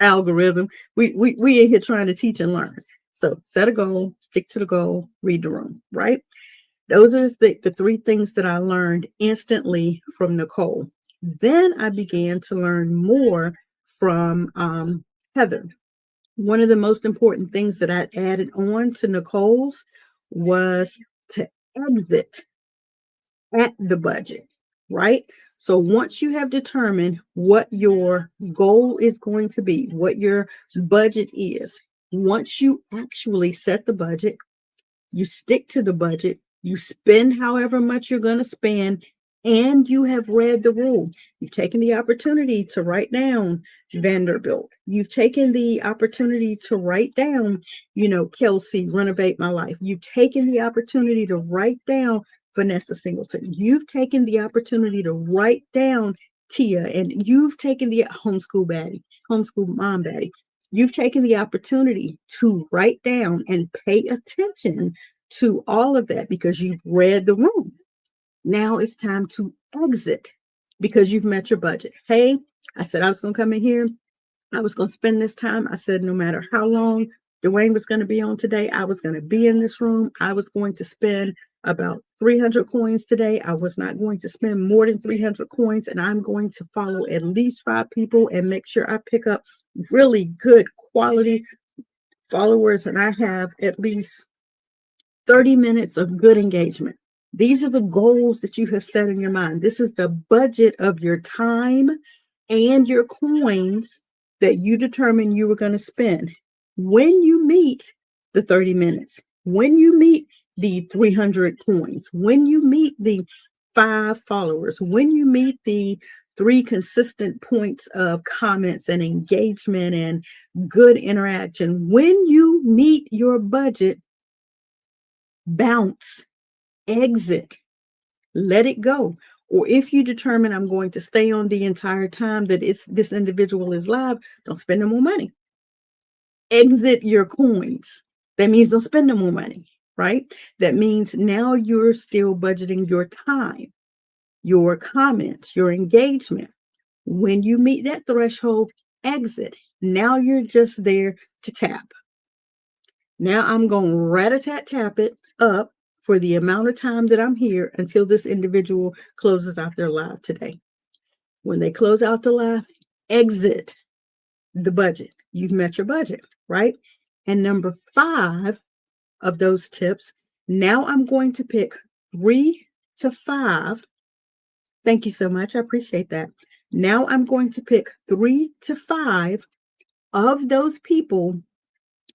Algorithm. We in here trying to teach and learn. So set a goal, stick to the goal, read the room. Right. Those are the 3 things that I learned instantly from Nicole. Then I began to learn more from Heather. One of the most important things that I added on to Nicole's was to exit at the budget, right? So once you have determined what your goal is going to be, what your budget is, once you actually set the budget, you stick to the budget, you spend however much you're going to spend, and you have read the rule. You've taken the opportunity to write down Vanderbilt. You've taken the opportunity to write down, Kelsey, Renovate My Life. You've taken the opportunity to write down Vanessa Singleton. You've taken the opportunity to write down Tia, and you've taken the homeschool mom baddie. You've taken the opportunity to write down and pay attention to all of that because you've read the room. Now it's time to exit because you've met your budget. Hey, I said I was going to come in here. I was going to spend this time. I said no matter how long Dwayne was going to be on today, I was going to be in this room. I was going to spend about 300 coins today. I was not going to spend more than 300 coins, and I'm going to follow at least 5 people and make sure I pick up really good quality followers, and I have at least 30 minutes of good engagement. These are the goals that you have set in your mind. This is the budget of your time and your coins that you determined you were going to spend. When you meet the 30 minutes, when you meet the 300 coins, when you meet the 5 followers, when you meet the 3 consistent points of comments and engagement and good interaction, when you meet your budget, bounce, exit, let it go. Or if you determine I'm going to stay on the entire time that this individual is live, don't spend no more money. Exit your coins. That means don't spend no more money, right? That means now you're still budgeting your time, your comments, your engagement. When you meet that threshold, exit. Now you're just there to tap. Now I'm going to rat-a-tat-tap it up for the amount of time that I'm here until this individual closes out their live today. When they close out the live, exit the budget. You've met your budget, right? And number 5 of those tips, now I'm going to pick 3 to 5. Thank you so much. I appreciate that. Now I'm going to pick 3 to 5 of those people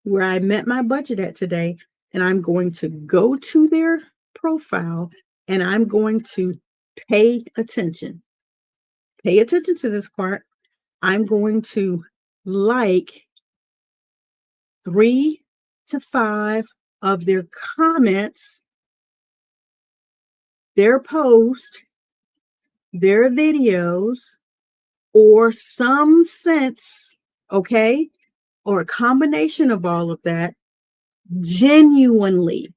where I met my budget at today, and I'm going to go to their profile and I'm going to pay attention. Pay attention to this part. I'm going to like 3 to 5 of their comments, their post, their videos, or some sense, okay, or a combination of all of that. Genuinely,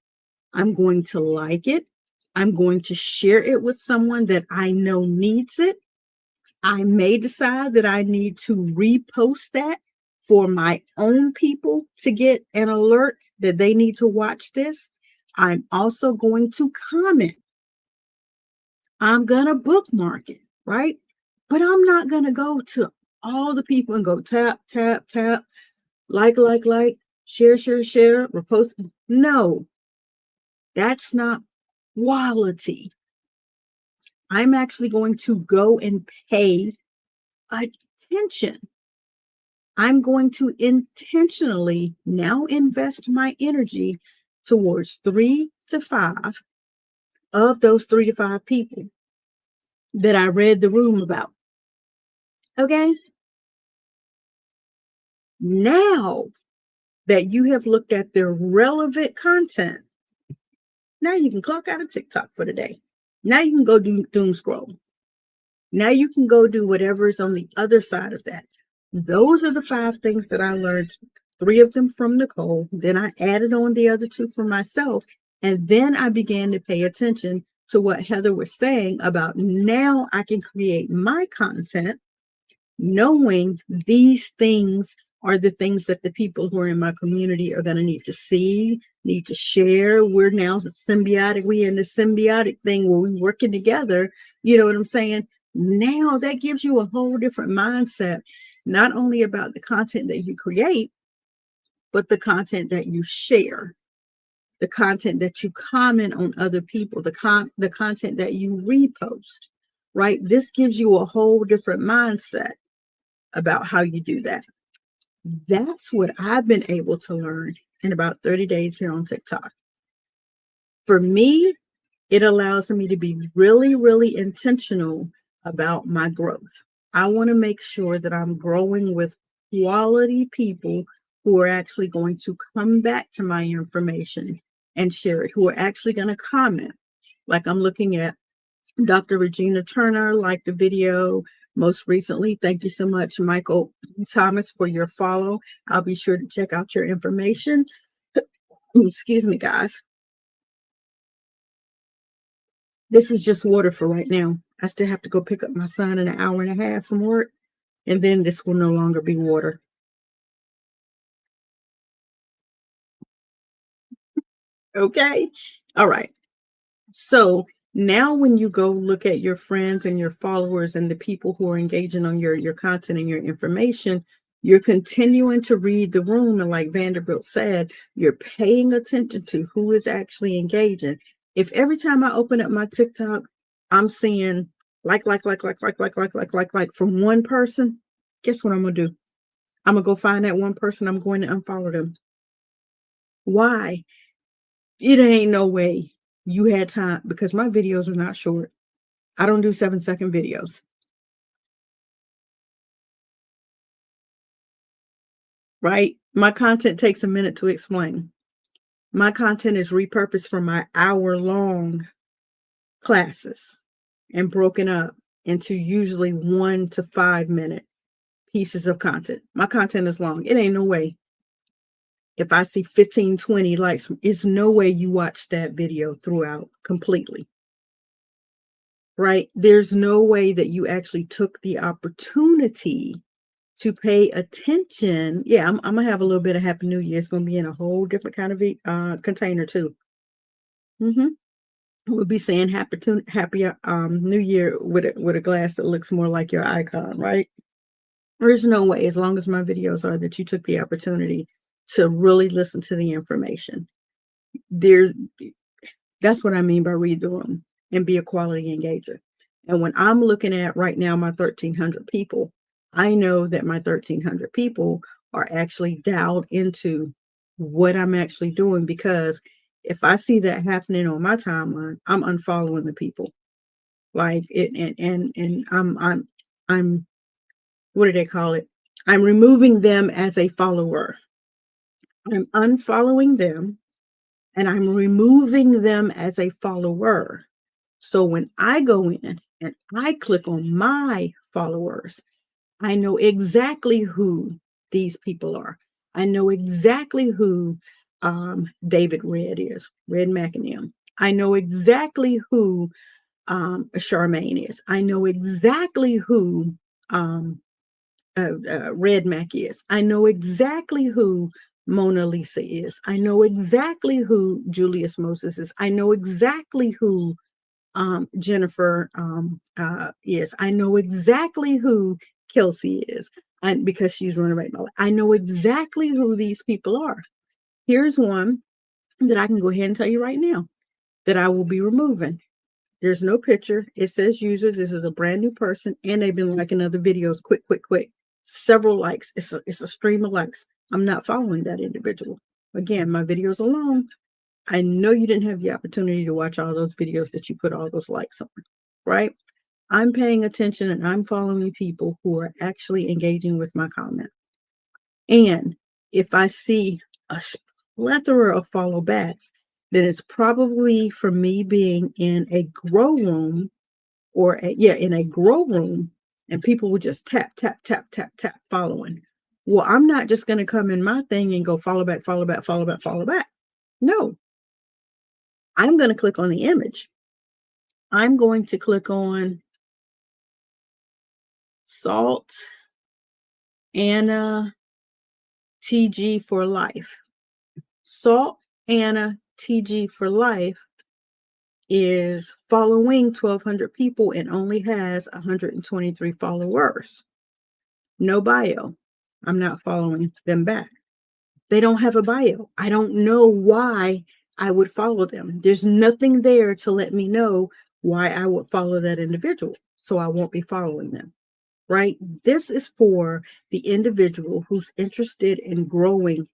I'm going to like it. I'm going to share it with someone that I know needs it. I may decide that I need to repost that for my own people to get an alert that they need to watch this. I'm also going to comment. I'm going to bookmark it, right? But I'm not going to go to all the people and go tap, tap, tap, like, share, repost. No, that's not quality. I'm actually going to go and pay attention. I'm going to intentionally now invest my energy towards 3 to 5 of those 3 to 5 people that I read the room about. Okay? Now that you have looked at their relevant content, now you can clock out of TikTok for the day. Now you can go do doom scroll. Now you can go do whatever is on the other side of that. Those are the 5 things that I learned, 3 of them from Nicole. Then I added on the other 2 for myself. And then I began to pay attention to what Heather was saying about now I can create my content, knowing these things are the things that the people who are in my community are going to need to see, need to share. We're now symbiotic. We in the symbiotic thing where we're working together. You know what I'm saying? Now that gives you a whole different mindset, not only about the content that you create, but the content that you share, the content that you comment on other people, the content that you repost, right? This gives you a whole different mindset about how you do that. That's what I've been able to learn in about 30 days here on TikTok. For me, it allows me to be really, really intentional about my growth. I want to make sure that I'm growing with quality people who are actually going to come back to my information and share it, who are actually going to comment. Like I'm looking at Dr. Regina Turner, liked the video most recently. Thank you so much, Michael Thomas, for your follow. I'll be sure to check out your information. Excuse me, guys. This is just water for right now. I still have to go pick up my son in an hour and a half from work, and then this will no longer be water. Okay? All right. So now when you go look at your friends and your followers and the people who are engaging on your content and your information, you're continuing to read the room. And like Vanderbilt said, you're paying attention to who is actually engaging. If every time I open up my TikTok, I'm seeing like from one person, guess what I'm going to do? I'm going to go find that one person. I'm going to unfollow them. Why? It ain't no way you had time, because my videos are not short. I don't do 7-second videos. Right? My content takes a minute to explain. My content is repurposed from my hour-long classes and broken up into usually 1 to 5 minute pieces of content. My content is long. It ain't no way. If I see 15, 20 likes, it's no way you watch that video throughout completely. Right? There's no way that you actually took the opportunity to pay attention. Yeah, I'm gonna have a little bit of Happy New Year. It's gonna be in a whole different kind of container too. We'll be saying happy New Year with a glass that looks more like your icon, right? There's no way, as long as my videos are, that you took the opportunity to really listen to the information. That's what I mean by read the room and be a quality engager. And when I'm looking at right now my 1,300 people, I know that my 1,300 people are actually dialed into what I'm actually doing, because if I see that happening on my timeline, I'm unfollowing the people. Like it, and I'm what do they call it? I'm removing them as a follower. I'm unfollowing them and I'm removing them as a follower. So when I go in and I click on my followers, I know exactly who these people are. I know exactly who David Red is, Red McInerney. I know exactly who Charmaine is. I know exactly who Red Mac is. I know exactly who Mona Lisa is. I know exactly who Julius Moses is. I know exactly who Jennifer is. I know exactly who Kelsey is, and because she's running right now. I know exactly who these people are. Here's one that I can go ahead and tell you right now that I will be removing. There's no picture. It says user. This is a brand new person, and they've been liking other videos. Quick, quick, quick. Several likes. It's a stream of likes. I'm not following that individual. Again, my videos are long. I know you didn't have the opportunity to watch all those videos that you put all those likes on, right? I'm paying attention and I'm following people who are actually engaging with my comment. And if I see a plethora of follow backs, then it's probably for me being in a grow room in a grow room, and people would just tap, tap, tap, tap, tap following. Well, I'm not just going to come in my thing and go follow back, follow back, follow back, follow back. No, I'm going to click on the image. I'm going to click on Salt Anna TG for life. Salt Anna TG for life is following 1,200 people and only has 123 followers. No bio. I'm not following them back. They don't have a bio. I don't know why I would follow them. There's nothing there to let me know why I would follow that individual. So I won't be following them, right? This is for the individual who's interested in growing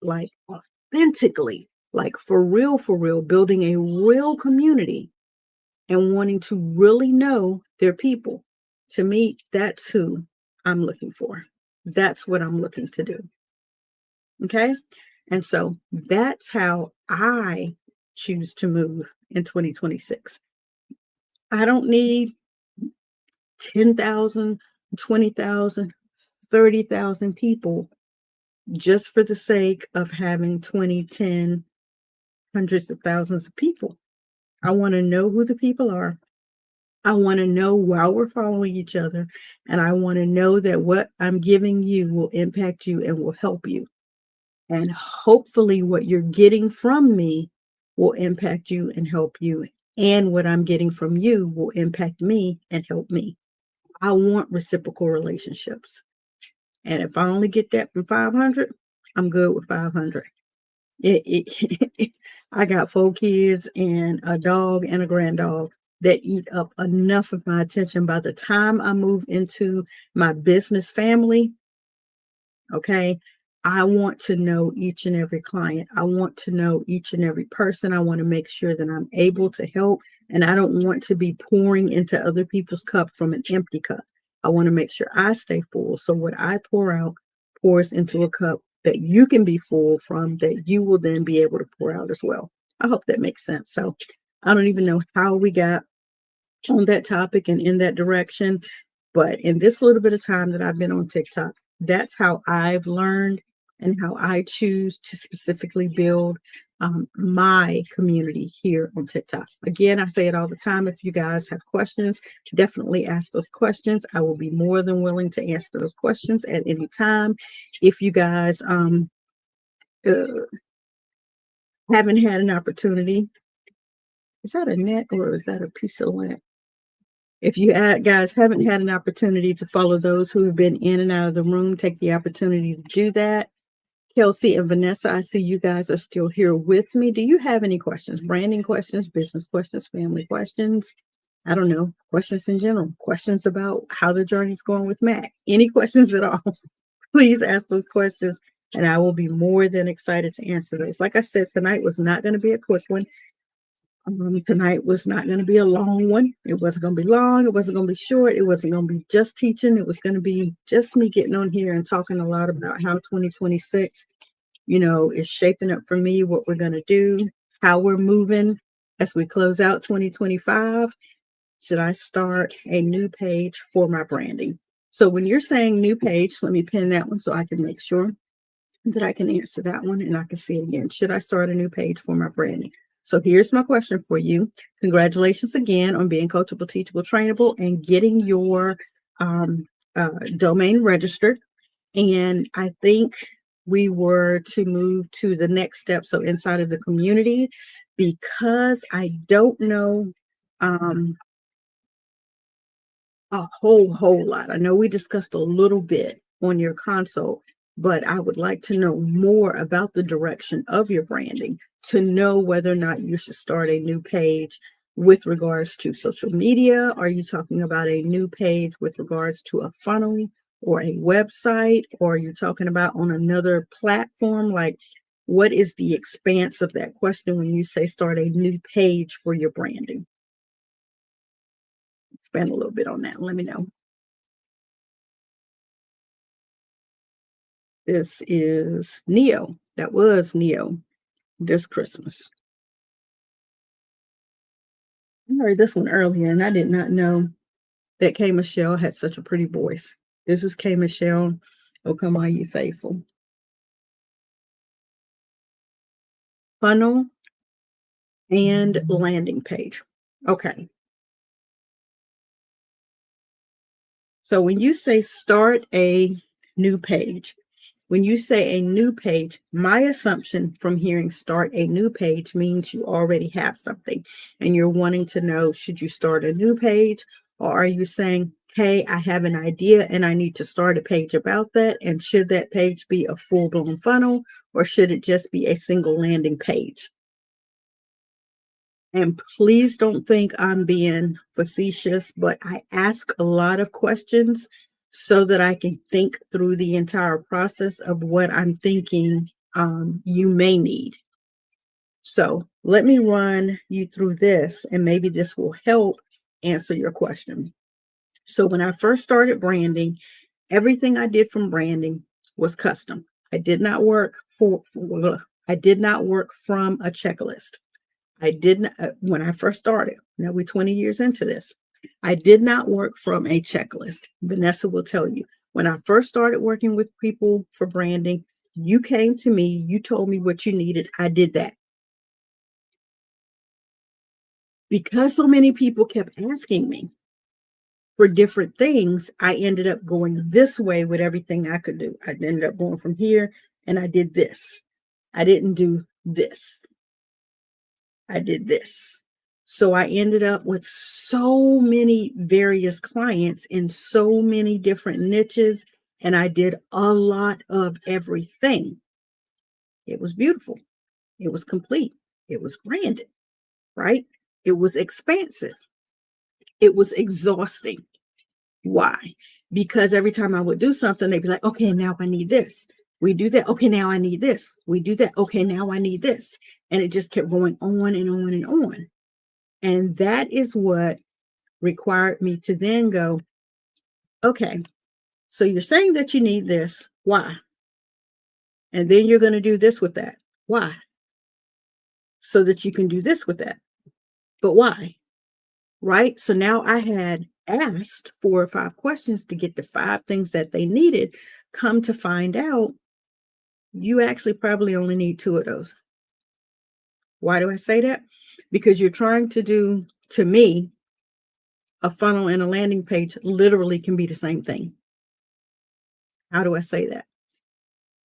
like authentically, like for real, building a real community and wanting to really know their people. To me, that's who I'm looking for. That's what I'm looking to do. Okay. And so that's how I choose to move in 2026. I don't need 10,000, 20,000, 30,000 people just for the sake of having 20, 10, hundreds of thousands of people. I want to know who the people are. I want to know why we're following each other. And I want to know that what I'm giving you will impact you and will help you. And hopefully what you're getting from me will impact you and help you. And what I'm getting from you will impact me and help me. I want reciprocal relationships. And if I only get that from 500, I'm good with 500. I got 4 kids and a dog and a granddog that eat up enough of my attention. By the time I move into my business family, okay, I want to know each and every client. I want to know each and every person. I want to make sure that I'm able to help And I don't want to be pouring into other people's cup from an empty cup. I want to make sure I stay full. So what I pour out pours into a cup that you can be full from, that you will then be able to pour out as well. I hope that makes sense. So I don't even know how we got on that topic and in that direction, but in this little bit of time that I've been on TikTok, that's how I've learned and how I choose to specifically build my community here on TikTok. Again, I say it all the time. If you guys have questions, definitely ask those questions. I will be more than willing to answer those questions at any time. If you guys uh, haven't had an opportunity, is that a net or is that a piece of land? If you guys haven't had an opportunity to follow those who have been in and out of the room, take the opportunity to do that. Kelsey and Vanessa, I see you guys are still here with me. Do you have any questions? Branding questions, business questions, family questions? I don't know, questions in general, questions about how the journey's going with Mac. Any questions at all? Please ask those questions and I will be more than excited to answer those. Like I said, tonight was not going to be a quick one. Tonight was not going to be a long one. It wasn't going to be long. It wasn't going to be short. It wasn't going to be just teaching. It was going to be just me getting on here and talking a lot about how 2026, is shaping up for me, what we're going to do, how we're moving as we close out 2025. Should I start a new page for my branding? So when you're saying new page, let me pin that one so I can make sure that I can answer that one and I can see it again. Should I start a new page for my branding? So here's my question for you. Congratulations again on being coachable, teachable, trainable, and getting your domain registered. And I think we were to move to the next step. So inside of the community, because I don't know a whole lot. I know we discussed a little bit on your console, but I would like to know more about the direction of your branding to know whether or not you should start a new page with regards to social media. Are you talking about a new page with regards to a funnel or a website? Or are you talking about on another platform? Like, what is the expanse of that question when you say start a new page for your branding? Expand a little bit on that. Let me know. This is Neo. That was Neo this Christmas. I heard this one earlier and I did not know that K. Michelle had such a pretty voice. This is K. Michelle. Oh, come on, you faithful. Funnel and landing page. Okay. So when you say start a new page, when you say a new page, my assumption from hearing start a new page means you already have something and you're wanting to know, should you start a new page? Or are you saying, hey, I have an idea and I need to start a page about that? And should that page be a full-blown funnel or should it just be a single landing page? And please don't think I'm being facetious, but I ask a lot of questions so that I can think through the entire process of what I'm thinking you may need. So let me run you through this and maybe this will help answer your question. So when I first started branding, everything I did from branding was custom. I did not work I did not work from a checklist. I didn't, when I first started, now we're 20 years into this, I did not work from a checklist. Vanessa will tell you, when I first started working with people for branding, you came to me, you told me what you needed, I did that. Because so many people kept asking me for different things, I ended up going this way with everything I could do. I ended up going from here and I did this. I didn't do this. I did this. So I ended up with so many various clients in so many different niches, and I did a lot of everything. It was beautiful. It was complete. It was branded, right? It was expansive. It was exhausting. Why? Because every time I would do something, they'd be like, okay, now I need this. We do that. Okay, now I need this. We do that. Okay, now I need this. And it just kept going on and on and on. And that is what required me to then go, okay, so you're saying that you need this. Why? And then you're going to do this with that. Why? So that you can do this with that. But why? Right? So now I had asked 4 or 5 questions to get the 5 things that they needed. Come to find out, you actually probably only need 2 of those. Why do I say that? Because you're trying to do, to me, a funnel and a landing page literally can be the same thing. How do I say that?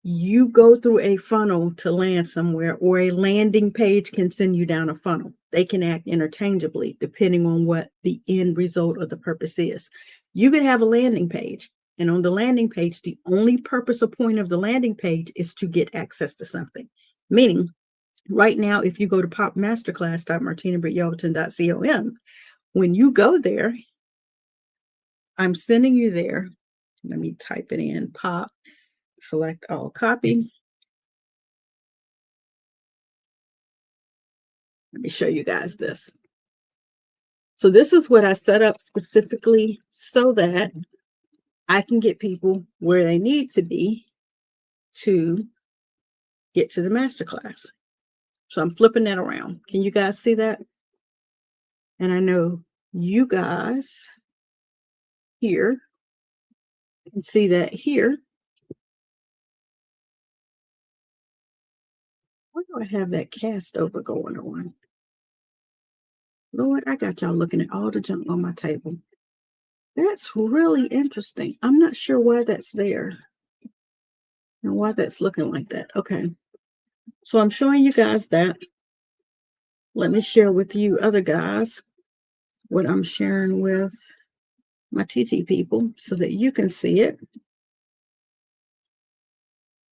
You go through a funnel to land somewhere, or a landing page can send you down a funnel. They can act interchangeably depending on what the end result or the purpose is. You could have a landing page, and on the landing page, the only purpose or point of the landing page is to get access to something. Meaning, right now, if you go to popmasterclass.martinabrittyelverton.com, when you go there, I'm sending you there. Let me type it in, pop, select all, copy. Let me show you guys this. So this is what I set up specifically so that I can get people where they need to be to get to the masterclass. So I'm flipping that around. Can you guys see that? And I know you guys here can see that here. Why do I have that cast over going on? Lord, I got y'all looking at all the junk on my table. That's really interesting. I'm not sure why that's there and why that's looking like that. Okay. So I'm showing you guys that. Let me share with you other guys what I'm sharing with my TT people so that you can see it.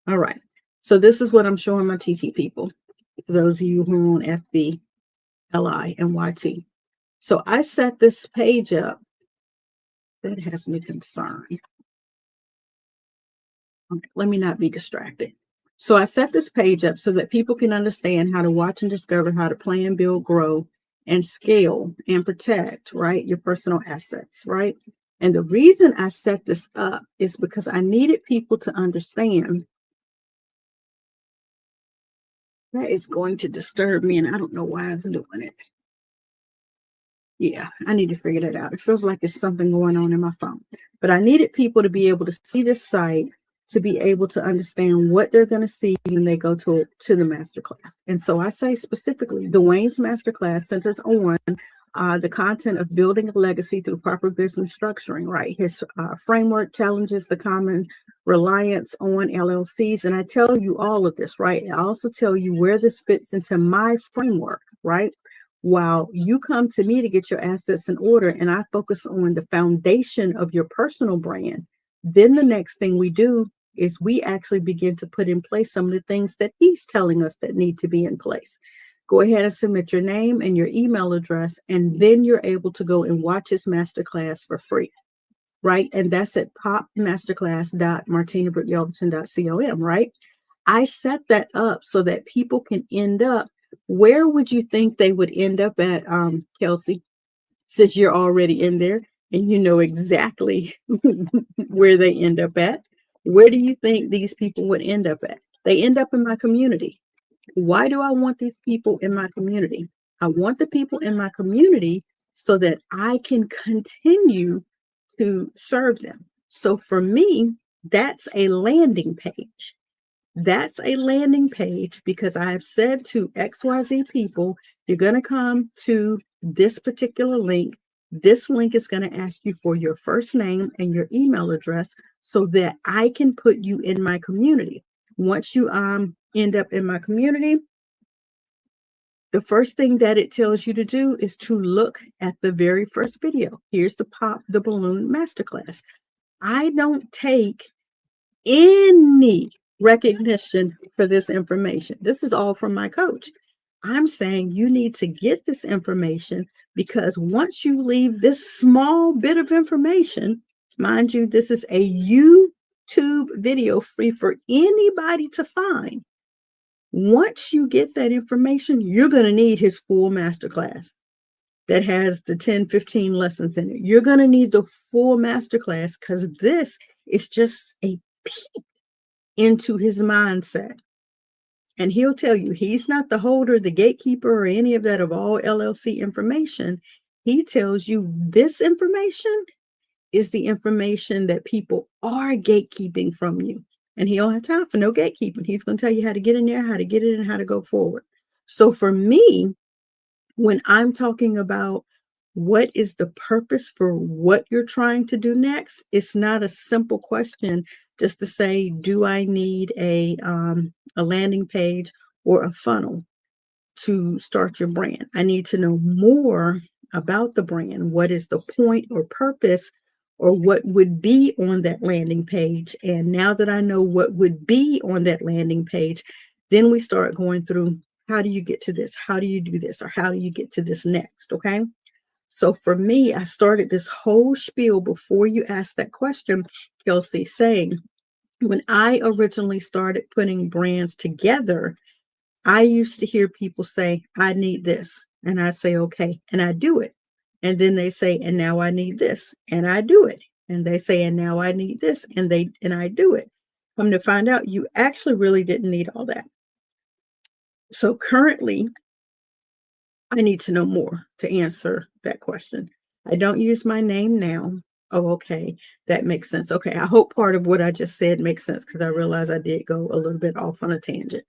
All right. So this is what I'm showing my TT people. For those of you who are on FB, LI, and YT. So I set this page up. That has me concerned. Okay, let me not be distracted. So I set this page up so that people can understand how to watch and discover how to plan, build, grow, and scale and protect, right, your personal assets, right? And the reason I set this up is because I needed people to understand that is going to disturb me, and I don't know why it's doing it. Yeah, I need to figure that out. It feels like it's something going on in my phone. But I needed people to be able to see this site, to be able to understand what they're going to see when they go to the masterclass. And so I say specifically, Dwayne's masterclass centers on the content of building a legacy through proper business structuring, right? His framework challenges the common reliance on LLCs. And I tell you all of this, right? I also tell you where this fits into my framework, right? While you come to me to get your assets in order and I focus on the foundation of your personal brand, then the next thing we do is we actually begin to put in place some of the things that he's telling us that need to be in place. Go ahead and submit your name and your email address, and then you're able to go and watch his masterclass for free, right? And that's at popmasterclass.martinabrittyelverton.com, right? I set that up so that people can end up. Where would you think they would end up at, Kelsey, since you're already in there and you know exactly where they end up at? Where do you think these people would end up at? They end up in my community. Why do I want these people in my community? I want the people in my community so that I can continue to serve them. So for me, that's a landing page. That's a landing page because I have said to XYZ people, you're going to come to this particular link. This link is going to ask you for your first name and your email address so that I can put you in my community. Once you end up in my community, the first thing that it tells you to do is to look at the very first video. Here's the Pop the Balloon Masterclass. I don't take any recognition for this information. This is all from my coach. I'm saying you need to get this information because once you leave this small bit of information, mind you, this is a YouTube video free for anybody to find. Once you get that information, you're going to need his full masterclass. that has the 10, 15 lessons in it. You're going to need the full masterclass because this is just a peek into his mindset. And he'll tell you he's not the holder, the gatekeeper, or any of that of all LLC information. He tells you this information is the information that people are gatekeeping from you. And he don't have time for no gatekeeping. He's going to tell you how to get in there, how to get it, and how to go forward. So for me, when I'm talking about what is the purpose for what you're trying to do next, it's not a simple question just to say, do I need a landing page or a funnel to start your brand? I need to know more about the brand. What is the point or purpose, or what would be on that landing page? And now that I know what would be on that landing page, then we start going through, how do you get to this? How do you do this? Or how do you get to this next? Okay. So for me, I started this whole spiel before you asked that question, Kelsey, saying when I originally started putting brands together, I used to hear people say, I need this. And I say, okay. And I do it. And then they say, and now I need this. And I do it. And they say, and now I need this. And I do it. Come to find out, you actually really didn't need all that. So currently, I need to know more to answer that question. I don't use my name now. Oh, okay. That makes sense. Okay. I hope part of what I just said makes sense because I realize I did go a little bit off on a tangent.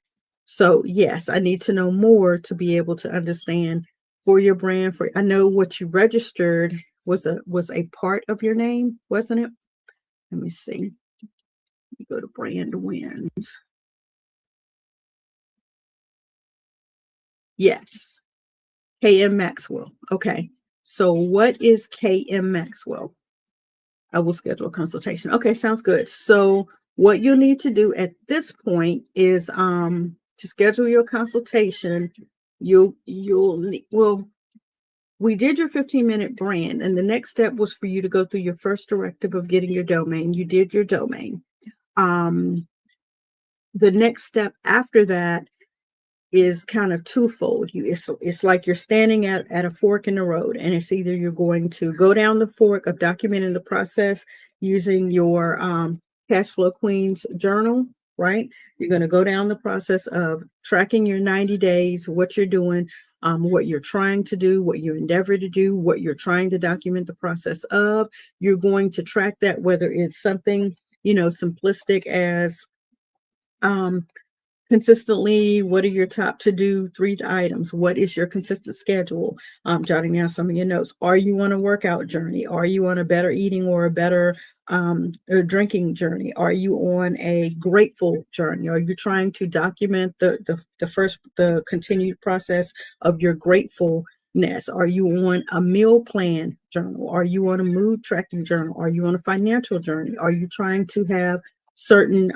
So yes, I need to know more to be able to understand for your brand. I know what you registered was a part of your name, wasn't it? Let me see. You go to brand wins. Yes. KM Maxwell. Okay. So what is KM Maxwell? I will schedule a consultation. Okay, sounds good. So what you'll need to do at this point is to schedule your consultation. We did your 15-minute brand, and the next step was for you to go through your first directive of getting your domain. You did your domain. The next step after that is kind of twofold. It's like you're standing at a fork in the road, and it's either you're going to go down the fork of documenting the process using your Cash Flow Queens journal, right? You're going to go down the process of tracking your 90 days, what you're doing, what you're trying to do, what you endeavor to do, what you're trying to document the process of. You're going to track that, whether it's something, simplistic as consistently, what are your top to do 3 items? What is your consistent schedule? Jotting down some of your notes. Are you on a workout journey? Are you on a better eating or a better drinking journey? Are you on a grateful journey? Are you trying to document the continued process of your gratefulness? Are you on a meal plan journal? Are you on a mood tracking journal? Are you on a financial journey? Are you trying to have certain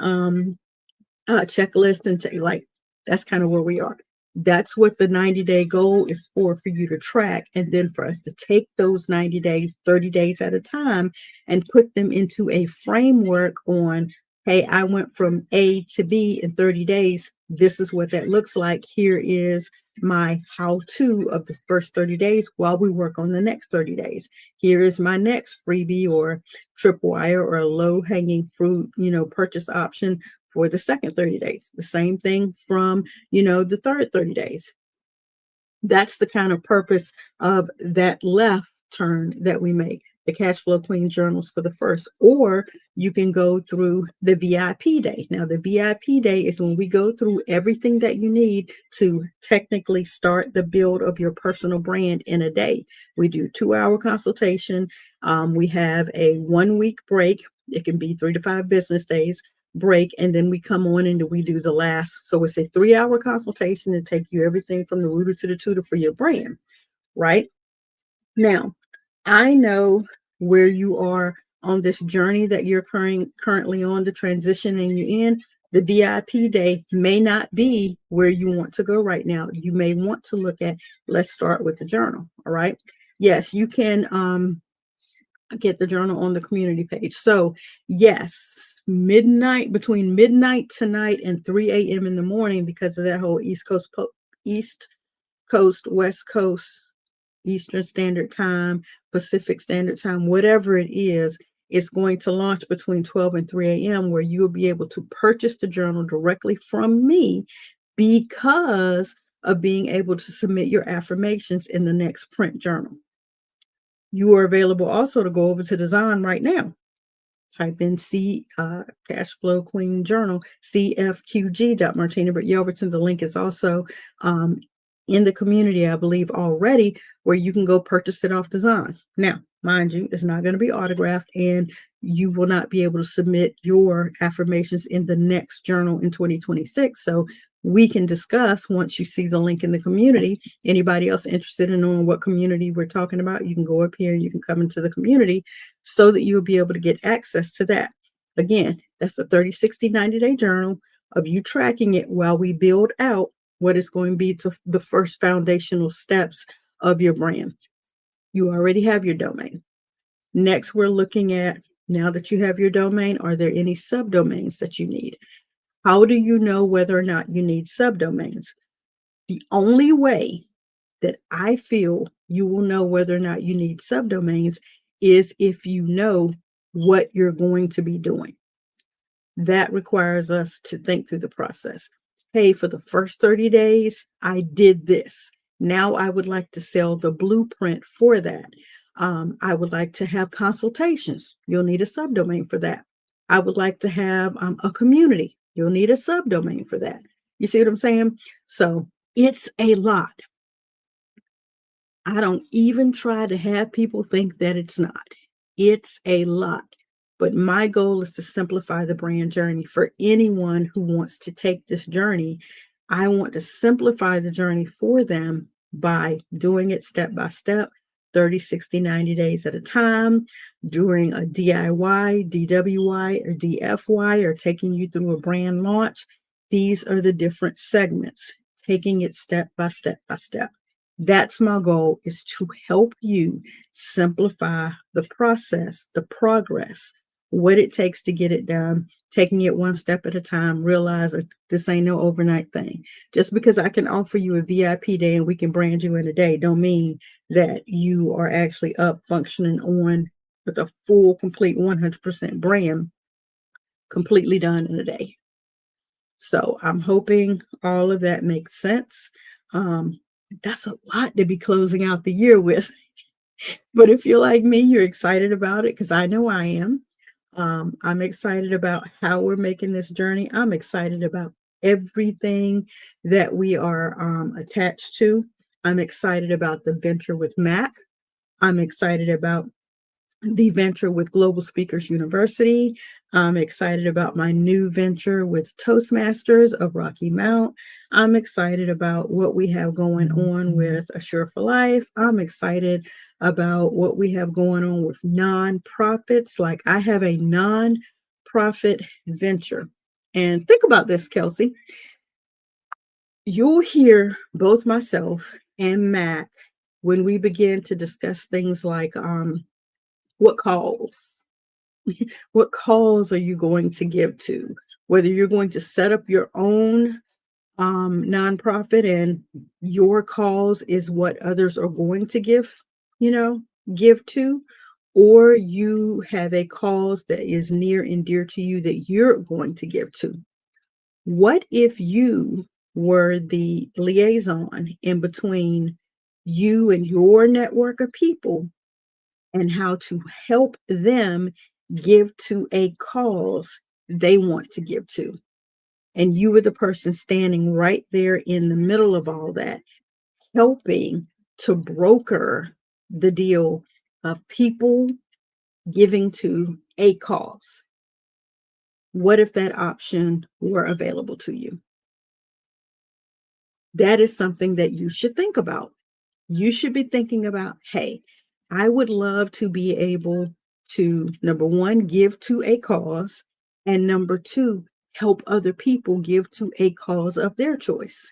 checklist and like that's kind of where we are. That's what the 90-day goal is for you to track, and then for us to take those 90 days, 30 days at a time, and put them into a framework on, hey, I went from A to B in 30 days. This is what that looks like. Here is my how-to of the first 30 days while we work on the next 30 days. Here is my next freebie or tripwire or a low-hanging fruit, purchase option for the second 30 days. The same thing from, the third 30 days. That's the kind of purpose of that left turn that we make. The Cash Flow Queen journals for the first, or you can go through the VIP day. Now, the VIP day is when we go through everything that you need to technically start the build of your personal brand in a day. We do 2-hour consultation. We have a 1-week break. It can be 3 to 5 business days break, and then we come on and we do the last. So it's a 3-hour consultation to take you everything from the rooter to the tutor for your brand, right? Now, I know where you are on this journey that you're currently on, the transition and you're in. The VIP day may not be where you want to go right now. You may want to look at, let's start with the journal. All right. Yes, you can get the journal on the community page. So yes, between midnight tonight and 3 a.m. in the morning, because of that whole East Coast, West Coast Eastern Standard Time, Pacific Standard Time, whatever it is. It's going to launch between 12 and 3 a.m., where you'll be able to purchase the journal directly from me because of being able to submit your affirmations in the next print journal. You are available also to go over to Design right now. Type in Cash Flow Queen Journal, CFQG. But Yelverton. The link is also in the community, I believe, already, where you can go purchase it off Design. Now, mind you, it's not going to be autographed, and you will not be able to submit your affirmations in the next journal in 2026. So we can discuss once you see the link in the community. Anybody else interested in knowing what community we're talking about, you can go up here and you can come into the community so that you'll be able to get access to that. Again, that's a 30, 60, 90-day journal of you tracking it while we build out what is going to be to the first foundational steps of your brand. You already have your domain. Next, we're looking at, now that you have your domain, are there any subdomains that you need? How do you know whether or not you need subdomains? The only way that I feel you will know whether or not you need subdomains is if you know what you're going to be doing. That requires us to think through the process. Hey, for the first 30 days, I did this. Now I would like to sell the blueprint for that. I would like to have consultations. You'll need a subdomain for that. I would like to have a community. You'll need a subdomain for that. You see what I'm saying? So it's a lot. I don't even try to have people think that it's not. It's a lot. But my goal is to simplify the brand journey for anyone who wants to take this journey. I want to simplify the journey for them by doing it step by step, 30, 60, 90 days at a time, during a DIY, DWY, or DFY, or taking you through a brand launch. These are the different segments, taking it step by step by step. That's my goal, is to help you simplify the process, the progress, what it takes to get it done, taking it one step at a time, realize that this ain't no overnight thing. Just because I can offer you a VIP day and we can brand you in a day, don't mean that you are actually up functioning on with a full, complete 100% brand completely done in a day. So I'm hoping all of that makes sense. That's a lot to be closing out the year with. But if you're like me, you're excited about it, because I know I am. I'm excited about how we're making this journey. I'm excited about everything that we are attached to. I'm excited about the venture with Mac. I'm excited about the venture with Global Speakers University. I'm excited about my new venture with Toastmasters of Rocky Mount. I'm excited about what we have going on with Assure for Life. I'm excited about what we have going on with nonprofits. Like, I have a nonprofit venture. And think about this, Kelsey. You'll hear both myself and Mac when we begin to discuss things like what calls? What calls are you going to give to? Whether you're going to set up your own nonprofit and your cause is what others are going to give to, or you have a cause that is near and dear to you that you're going to give to. What if you were the liaison in between you and your network of people, and how to help them give to a cause they want to give to? And you were the person standing right there in the middle of all that, helping to broker the deal of people giving to a cause. What if that option were available to you? That is something that you should think about. You should be thinking about, hey, I would love to be able to, number one, give to a cause, and number two, help other people give to a cause of their choice.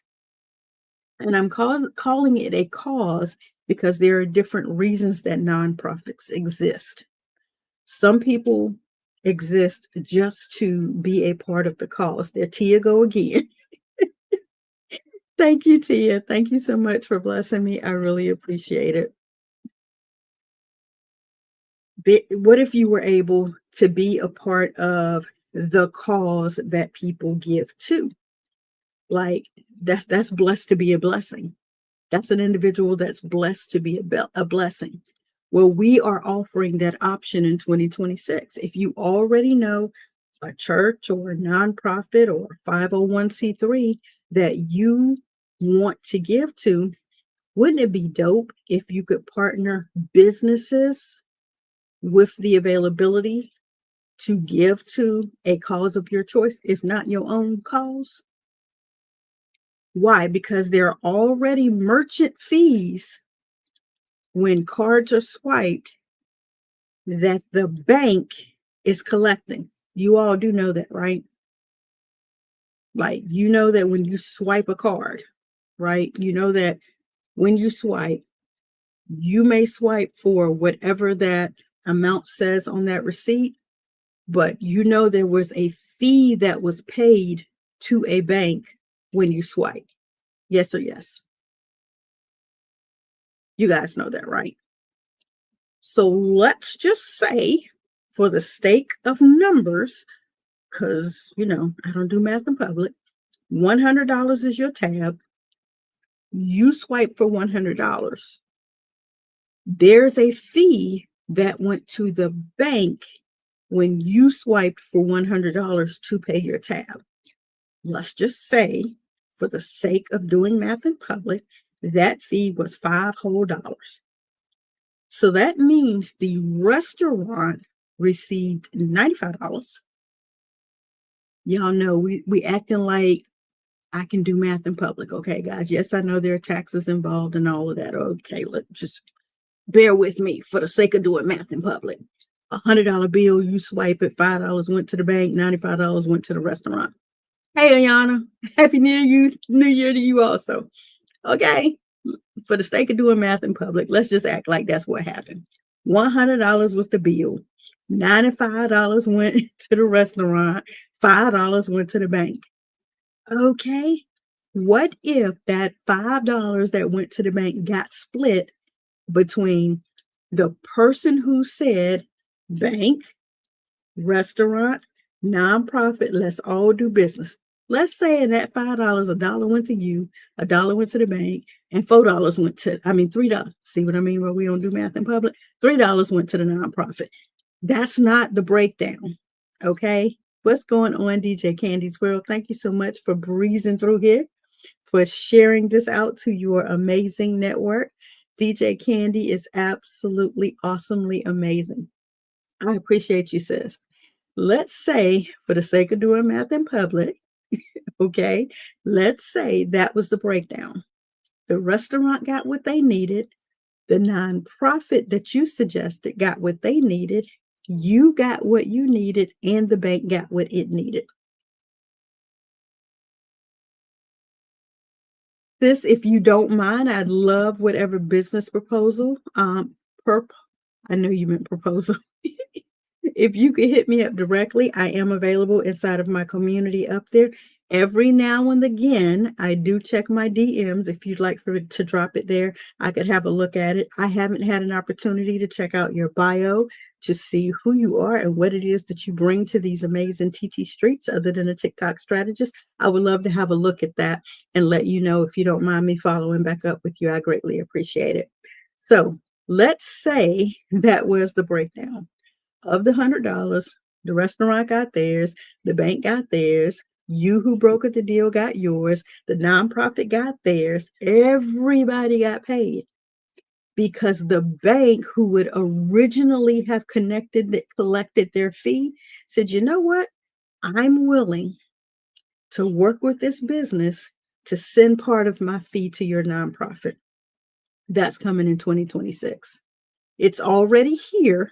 And I'm calling it a cause because there are different reasons that nonprofits exist. Some people exist just to be a part of the cause. There Tia go again. Thank you, Tia. Thank you so much for blessing me. I really appreciate it. What if you were able to be a part of the cause that people give to? Like that's blessed to be a blessing. That's an individual that's blessed to be a blessing. Well, we are offering that option in 2026. If you already know a church or a nonprofit or 501c3 that you want to give to, wouldn't it be dope if you could partner businesses with the availability to give to a cause of your choice, if not your own cause? Why? Because there are already merchant fees when cards are swiped that the bank is collecting. You all do know that, right? Like, you know that when you swipe a card, right? You know that when you swipe, you may swipe for whatever that amount says on that receipt, but you know there was a fee that was paid to a bank when you swipe. Yes or yes? You guys know that, right? So let's just say, for the sake of numbers, because, I don't do math in public, $100 is your tab. You swipe for $100. There's a fee that went to the bank when you swiped for $100 to pay your tab. Let's just say, for the sake of doing math in public, that fee was $5 whole. So that means the restaurant received $95. Y'all know we acting like I can do math in public. Okay, guys. Yes, I know there are taxes involved and all of that. Okay, let's just bear with me for the sake of doing math in public. $100 bill, you swipe it, $5 went to the bank, $95 went to the restaurant. Hey, Ayana, Happy New Year to you also. Okay, for the sake of doing math in public, let's just act like that's what happened. $100 was the bill. $95 went to the restaurant. $5 went to the bank. Okay, what if that $5 that went to the bank got split between the person who said bank, restaurant, nonprofit, let's all do business? Let's say in that $5, $1 went to you, $1 went to the bank, and $4 went to, $3. See what I mean? Where we don't do math in public? $3 went to the nonprofit. That's not the breakdown. Okay. What's going on, DJ Candy's World? Thank you so much for breezing through here, for sharing this out to your amazing network. DJ Candy is absolutely awesomely amazing. I appreciate you, sis. Let's say, for the sake of doing math in public, okay, let's say that was the breakdown. The restaurant got what they needed. The nonprofit that you suggested got what they needed. You got what you needed, and the bank got what it needed. This, if you don't mind, I'd love whatever business proposal, I know you meant proposal. If you could hit me up directly, I am available inside of my community up there. Every now and again, I do check my DMs. If you'd like for it to drop it there, I could have a look at it. I haven't had an opportunity to check out your bio to see who you are and what it is that you bring to these amazing TT streets other than a TikTok strategist. I would love to have a look at that and let you know. If you don't mind me following back up with you, I greatly appreciate it. So let's say that was the breakdown. Of the $100, the restaurant got theirs, the bank got theirs, you who brokered the deal got yours, the nonprofit got theirs, everybody got paid. Because the bank, who would originally have collected their fee, said, you know what? I'm willing to work with this business to send part of my fee to your nonprofit. That's coming in 2026. It's already here.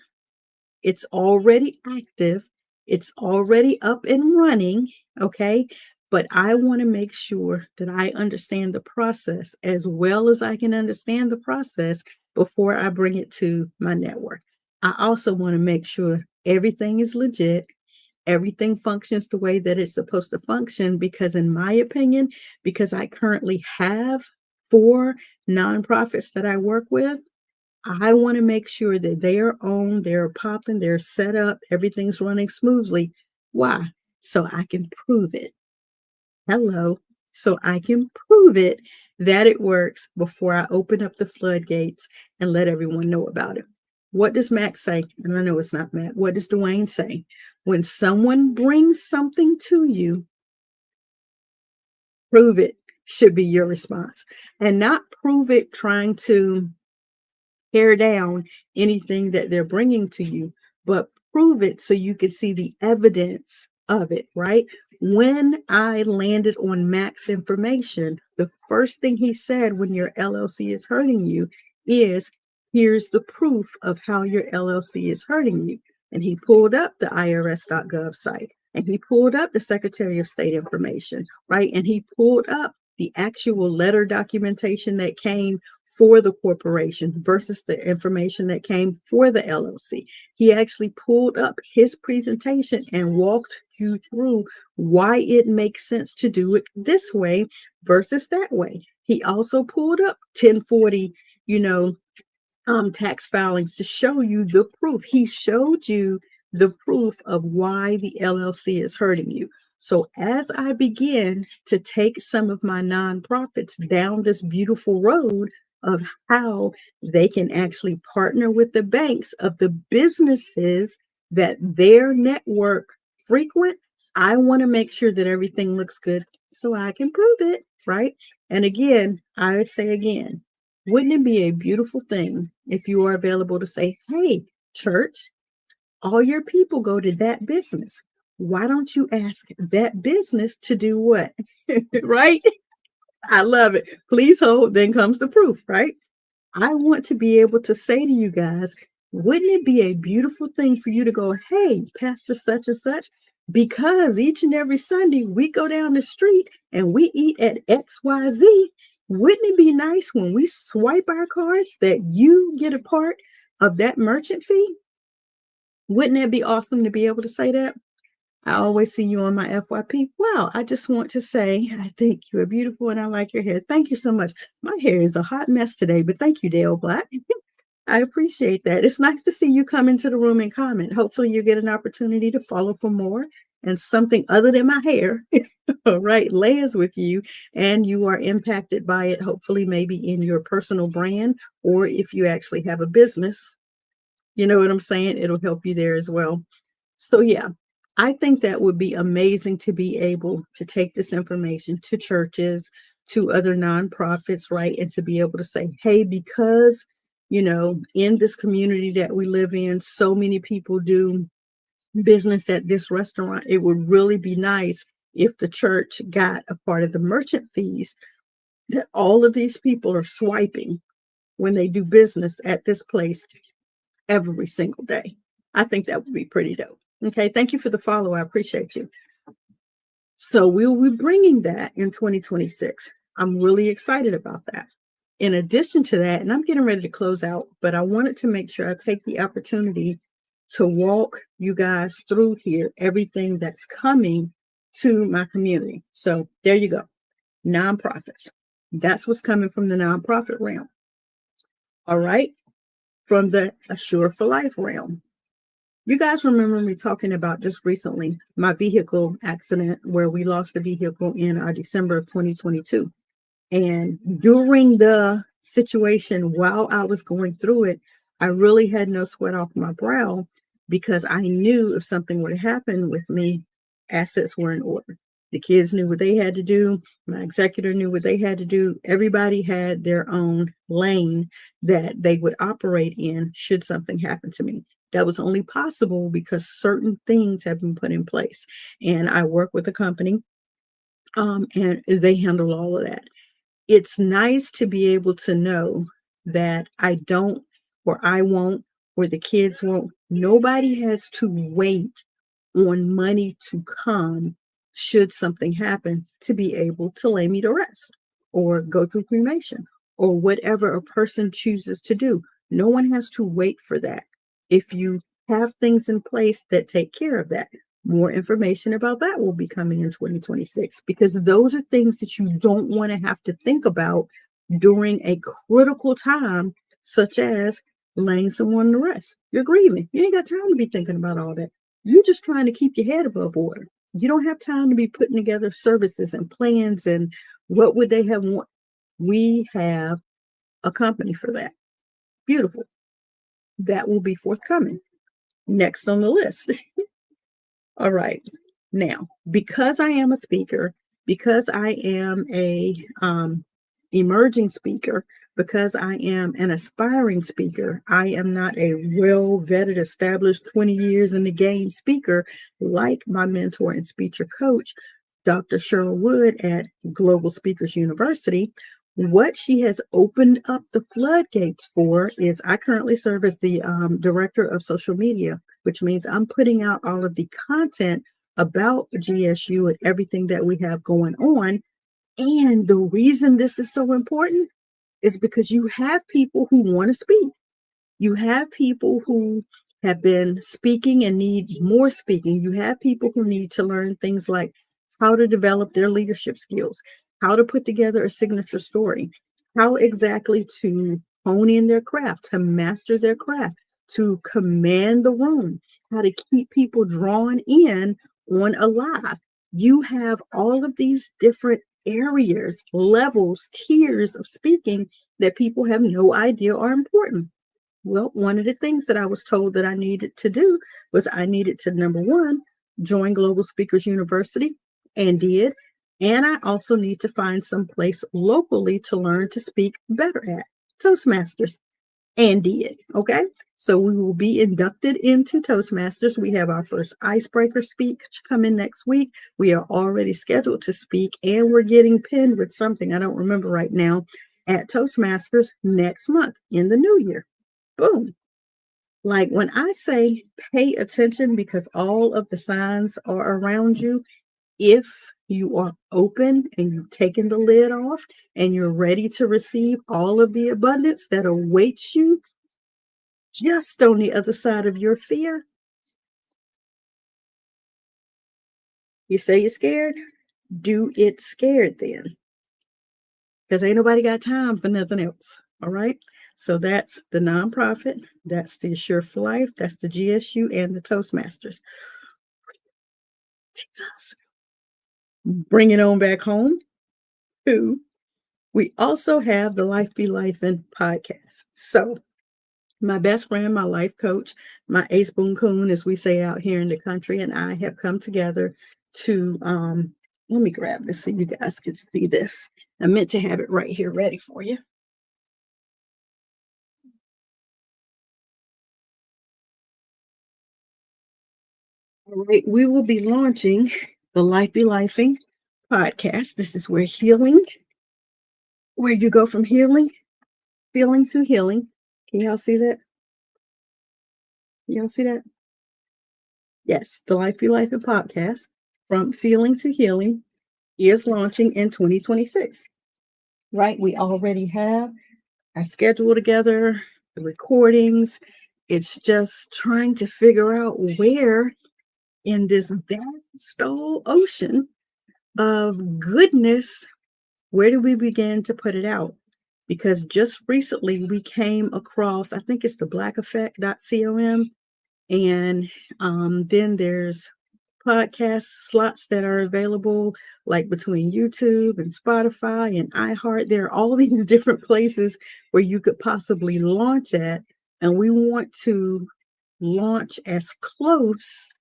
It's already active. It's already up and running. Okay. But I want to make sure that I understand the process as well as I can understand the process before I bring it to my network. I also want to make sure everything is legit. Everything functions the way that it's supposed to function, because in my opinion, because I currently have 4 nonprofits that I work with, I want to make sure that they are on, they're popping, they're set up, everything's running smoothly. Why? So I can prove it. Hello. So I can prove it that it works before I open up the floodgates and let everyone know about it. What does Max say? And I know it's not Matt. What does Dwayne say? When someone brings something to you, prove it should be your response. And not prove it trying to tear down anything that they're bringing to you, but prove it so you can see the evidence of it, right? When I landed on Mac's information, the first thing he said when your LLC is hurting you is, here's the proof of how your LLC is hurting you. And he pulled up the IRS.gov site, and he pulled up the Secretary of State information, right? And he pulled up the actual letter documentation that came for the corporation versus the information that came for the LLC. He actually pulled up his presentation and walked you through why it makes sense to do it this way versus that way. He also pulled up 1040, tax filings to show you the proof. He showed you the proof of why the LLC is hurting you. So as I begin to take some of my nonprofits down this beautiful road of how they can actually partner with the banks of the businesses that their network frequent, I want to make sure that everything looks good so I can prove it, right? And again, I would say again, wouldn't it be a beautiful thing if you are available to say, hey, church, all your people go to that business. Why don't you ask that business to do what? Right? I love it. Please hold, then comes the proof, right? I want to be able to say to you guys, wouldn't it be a beautiful thing for you to go, hey, Pastor such and such, because each and every Sunday we go down the street and we eat at XYZ. Wouldn't it be nice when we swipe our cards that you get a part of that merchant fee? Wouldn't it be awesome to be able to say that? I always see you on my FYP. Wow, I just want to say, I think you are beautiful and I like your hair. Thank you so much. My hair is a hot mess today, but thank you, Dale Black. I appreciate that. It's nice to see you come into the room and comment. Hopefully you get an opportunity to follow for more and something other than my hair, right, lands with you and you are impacted by it, hopefully maybe in your personal brand, or if you actually have a business, you know what I'm saying? It'll help you there as well. So yeah, I think that would be amazing to be able to take this information to churches, to other nonprofits, right? And to be able to say, hey, because, in this community that we live in, so many people do business at this restaurant. It would really be nice if the church got a part of the merchant fees that all of these people are swiping when they do business at this place every single day. I think that would be pretty dope. Okay, thank you for the follow. I appreciate you. So we'll be bringing that in 2026. I'm really excited about that. In addition to that, and I'm getting ready to close out, but I wanted to make sure I take the opportunity to walk you guys through here, everything that's coming to my community. So there you go. Nonprofits. That's what's coming from the nonprofit realm. All right. From the Assure for Life realm. You guys remember me talking about just recently my vehicle accident where we lost the vehicle in December of 2022. And during the situation, while I was going through it, I really had no sweat off my brow because I knew if something would happen with me, assets were in order. The kids knew what they had to do. My executor knew what they had to do. Everybody had their own lane that they would operate in should something happen to me. That was only possible because certain things have been put in place. And I work with a company and they handle all of that. It's nice to be able to know that I don't, or I won't, or the kids won't. Nobody has to wait on money to come should something happen to be able to lay me to rest or go through cremation or whatever a person chooses to do. No one has to wait for that. If you have things in place that take care of that, more information about that will be coming in 2026 because those are things that you don't want to have to think about during a critical time such as laying someone to rest. You're grieving. You ain't got time to be thinking about all that. You're just trying to keep your head above water. You don't have time to be putting together services and plans and what would they have want. We have a company for that. Beautiful. That will be forthcoming. Next on the list. All right. Now, because I am a speaker, because I am a emerging speaker, because I am an aspiring speaker, I am not a well-vetted, established 20 years in the game speaker like my mentor and speaker coach, Dr. Cheryl Wood at Global Speakers University. What she has opened up the floodgates for is I currently serve as the director of social media, which means I'm putting out all of the content about GSU and everything that we have going on. And the reason this is so important is because you have people who want to speak. You have people who have been speaking and need more speaking. You have people who need to learn things like how to develop their leadership skills, how to put together a signature story, how exactly to hone in their craft, to master their craft, to command the room, how to keep people drawn in on a live. You have all of these different areas, levels, tiers of speaking that people have no idea are important. Well, one of the things that I was told that I needed to do was I needed to, number one, join Global Speakers University, and did. And I also need to find some place locally to learn to speak better at Toastmasters, and did. Okay. So we will be inducted into Toastmasters. We have our first icebreaker speech coming next week. We are already scheduled to speak, and we're getting pinned with something I don't remember right now at Toastmasters next month in the new year. Boom. Like when I say pay attention because all of the signs are around you, if you are open and you've taken the lid off and you're ready to receive all of the abundance that awaits you just on the other side of your fear, you say you're scared, do it scared then. Because ain't nobody got time for nothing else. All right. So that's the nonprofit, that's the Assure for Life, that's the GSU, and the Toastmasters. Jesus. Bring it on back home. Two, we also have the Life Be Life and podcast. So my best friend, my life coach, my ace boon coon, as we say out here in the country, and I have come together to let me grab this so you guys can see this. I meant to have it right here ready for you. All right, we will be launching the Life Be Lifing podcast. This is where you go from feeling to healing. Can y'all see that? Y'all see that? Yes, the Life Be Lifing podcast from feeling to healing is launching in 2026. Right? We already have our schedule together, the recordings. It's just trying to figure out where in this vast ocean of goodness, where do we begin to put it out? Because just recently we came across, I think it's the blackeffect.com, and then there's podcast slots that are available, like between YouTube and Spotify and iHeart. There are all these different places where you could possibly launch at, and we want to launch as close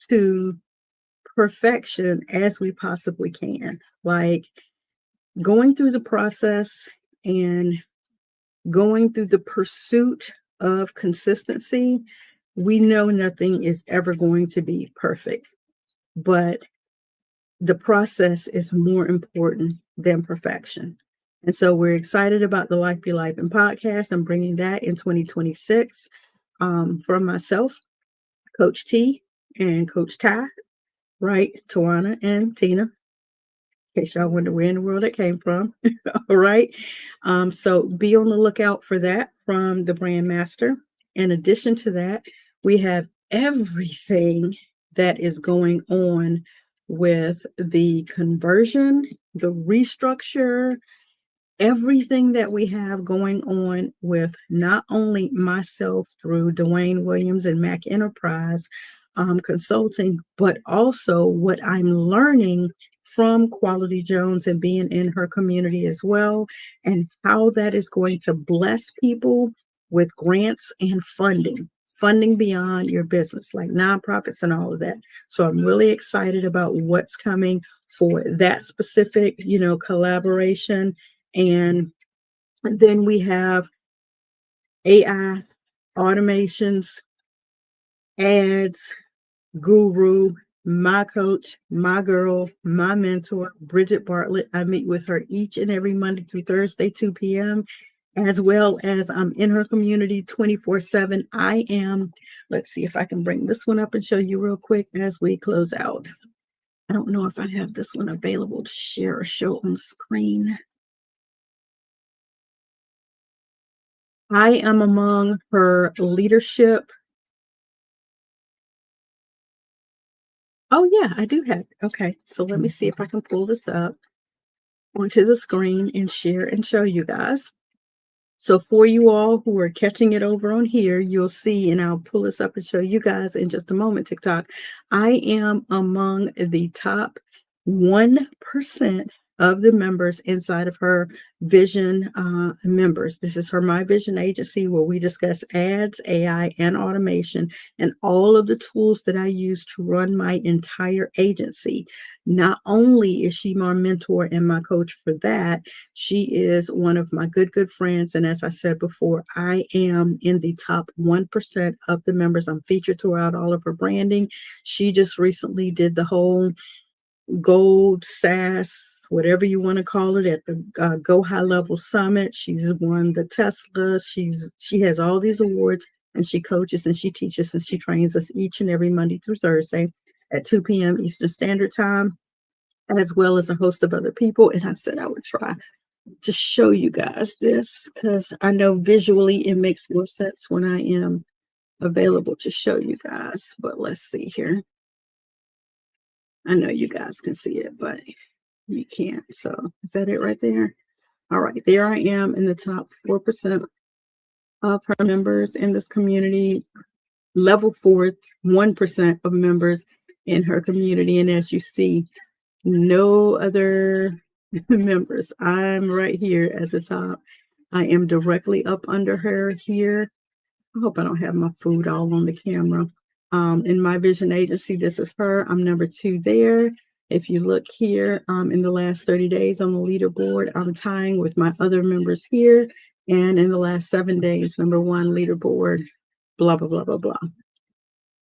to perfection as we possibly can. Like going through the process and going through the pursuit of consistency, we know nothing is ever going to be perfect, but the process is more important than perfection. And so we're excited about the Life Be Life and podcast. I'm bringing that in 2026 from myself, Coach T, and Coach Ty, right? Tawana and Tina, in case y'all wonder where in the world it came from. All right. So be on the lookout for that from the brand master. In addition to that, we have everything that is going on with the conversion, the restructure, everything that we have going on with not only myself through Dwayne Williams and Mac Enterprise Consulting, but also what I'm learning from Quality Jones and being in her community as well, and how that is going to bless people with grants and funding beyond your business, like nonprofits and all of that. So I'm really excited about what's coming for that specific, collaboration. And then we have AI, automations, ads, guru, my coach, my girl, my mentor, Bridget Bartlett. I meet with her each and every Monday through Thursday, 2 p.m., as well as I'm in her community 24/7. Let's see if I can bring this one up and show you real quick as we close out. I don't know if I have this one available to share or show on the screen. I am among her leadership. Oh, yeah, I do have it. Okay, so let me see if I can pull this up onto the screen and share and show you guys. So for you all who are catching it over on here, you'll see, and I'll pull this up and show you guys in just a moment, TikTok. I am among the top 1% of the members inside of her Vision members. This is her My Vision agency, where we discuss ads, AI, and automation, and all of the tools that I use to run my entire agency. Not only is she my mentor and my coach for that, she is one of my good friends. And as I said before, I am in the top 1% of the members. I'm featured throughout all of her branding. She just recently did the whole gold SAS, whatever you want to call it, at the Go High Level Summit. She's won the Tesla. She has all these awards, and she coaches and she teaches and she trains us each and every Monday through Thursday at 2 p.m. Eastern Standard Time, as well as a host of other people. And I said I would try to show you guys this, because I know visually it makes more sense when I am available to show you guys. But let's see here. I know you guys can see it, but you can't. So is that it right there? All right, there I am in the top 4% of her members in this community, level 4, 1% of members in her community. And as you see, no other members. I'm right here at the top. I am directly up under her here. I hope I don't have my food all on the camera. In My Vision agency, this is her. I'm number 2 there. If you look here, in the last 30 days on the leaderboard, I'm tying with my other members here. And in the last 7 days, number 1 leaderboard, blah, blah, blah, blah, blah.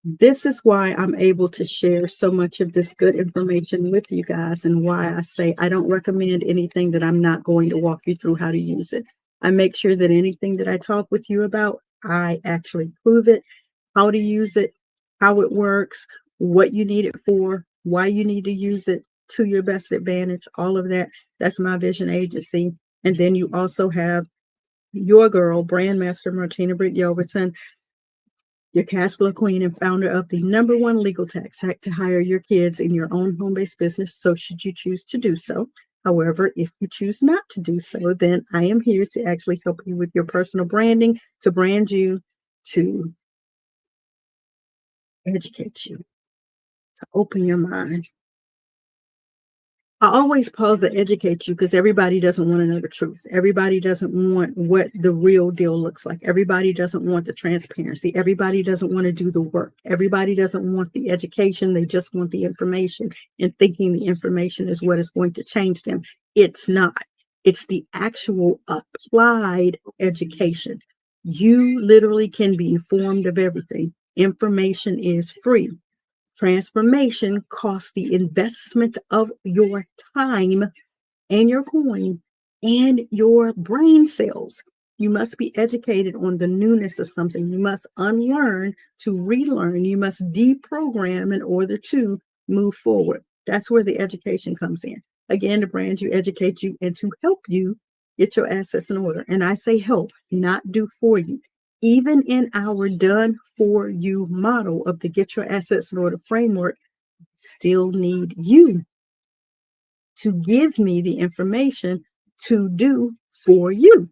This is why I'm able to share so much of this good information with you guys, and why I say I don't recommend anything that I'm not going to walk you through how to use it. I make sure that anything that I talk with you about, I actually prove it, how to use it, how it works, what you need it for, why you need to use it to your best advantage, all of that. That's My Vision agency. And then you also have your girl, Brand Master Martina Britt Yelverton, your cash flow queen and founder of the number 1 legal tax hack to hire your kids in your own home-based business, so should you choose to do so. However, if you choose not to do so, then I am here to actually help you with your personal branding, to brand you, to educate you, to open your mind. I always pause to educate you, because everybody doesn't want to know the truth. Everybody doesn't want what the real deal looks like. Everybody doesn't want the transparency. Everybody doesn't want to do the work. Everybody doesn't want the education. They just want the information, and thinking the information is what is going to change them. It's not. It's the actual applied education. You literally can be informed of everything. Information is free. Transformation costs the investment of your time and your coin and your brain cells. You must be educated on the newness of something. You must unlearn to relearn. You must deprogram in order to move forward. That's where the education comes in. Again, to brand you, educate you, and to help you get your assets in order. And I say help, not do for you. Even in our done for you model of the Get Your Assets in Order framework, still need you to give me the information to do for you.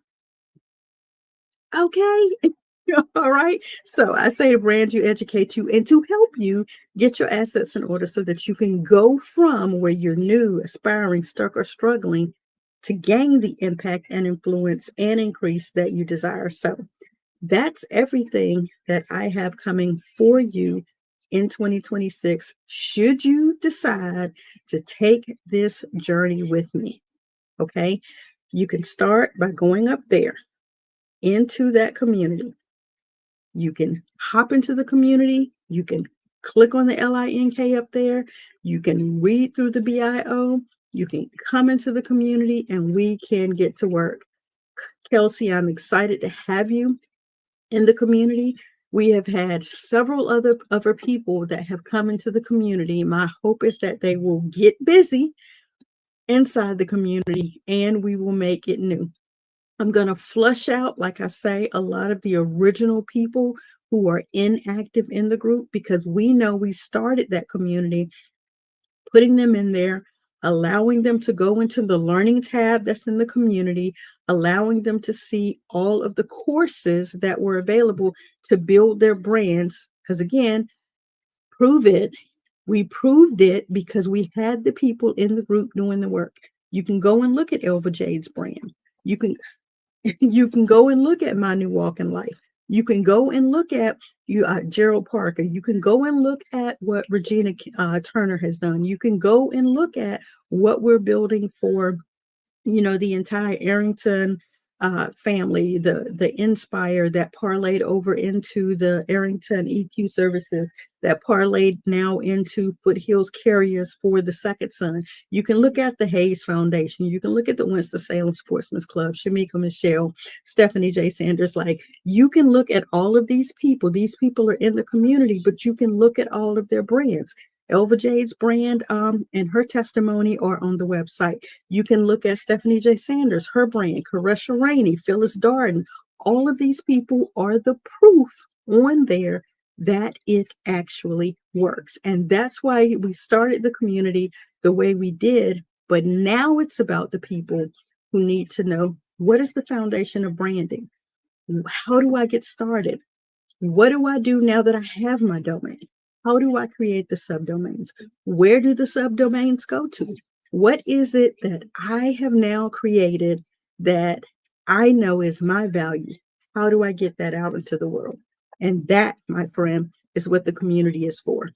Okay. All right. So I say to brand you, educate you, and to help you get your assets in order so that you can go from where you're new, aspiring, stuck, or struggling to gain the impact and influence and increase that you desire. So that's everything that I have coming for you in 2026. Should you decide to take this journey with me, okay, you can start by going up there into that community. You can hop into the community. You can click on the LINK up there. You can read through the BIO. You can come into the community and we can get to work. Kelsey, I'm excited to have you in the community. We have had several other people that have come into the community. My hope is that they will get busy inside the community and we will make it new. I'm going to flush out, like I say, a lot of the original people who are inactive in the group, because we know we started that community, putting them in there, allowing them to go into the learning tab that's in the community, allowing them to see all of the courses that were available to build their brands. Because again, prove it. We proved it because we had the people in the group doing the work. You can go and look at Elva Jade's brand. You can go and look at My New Walk in Life. You can go and look at Gerald Parker. You can go and look at what Regina Turner has done. You can go and look at what we're building for, the entire Arrington family, the Inspire that parlayed over into the Arrington EQ services, that parlayed now into Foothills Carriers for the Second Son. You can look at the Hayes Foundation. You can look at the Winston-Salem Sportsman's Club, Shamika Michelle, Stephanie J. Sanders. Like, you can look at all of these people. These people are in the community, but you can look at all of their brands. Elva Jade's brand and her testimony are on the website. You can look at Stephanie J. Sanders, her brand, Karesha Rainey, Phyllis Darden. All of these people are the proof on there that it actually works. And that's why we started the community the way we did. But now it's about the people who need to know, what is the foundation of branding? How do I get started? What do I do now that I have my domain? How do I create the subdomains? Where do the subdomains go to? What is it that I have now created that I know is my value? How do I get that out into the world? And that, my friend, is what the community is for.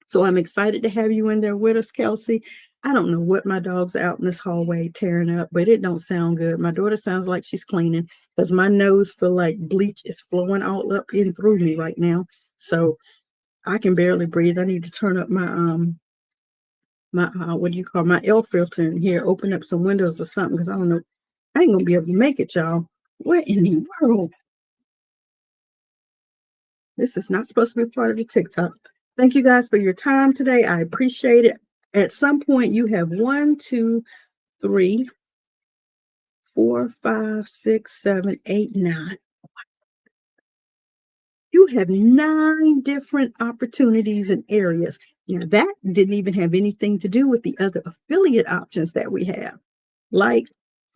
So I'm excited to have you in there with us, Kelsey. I don't know what my dog's out in this hallway tearing up, but it don't sound good. My daughter sounds like she's cleaning because my nose feel like bleach is flowing all up in through me right now. So I can barely breathe. I need to turn up my what do you call, my air filter in here, open up some windows or something, because I don't know. I ain't gonna be able to make it, y'all. What in the world? This is not supposed to be part of the TikTok. Thank you guys for your time today. I appreciate it. At some point, you have 1, 2, 3, 4, 5, 6, 7, 8, 9. You have 9 different opportunities and areas. Now, that didn't even have anything to do with the other affiliate options that we have, like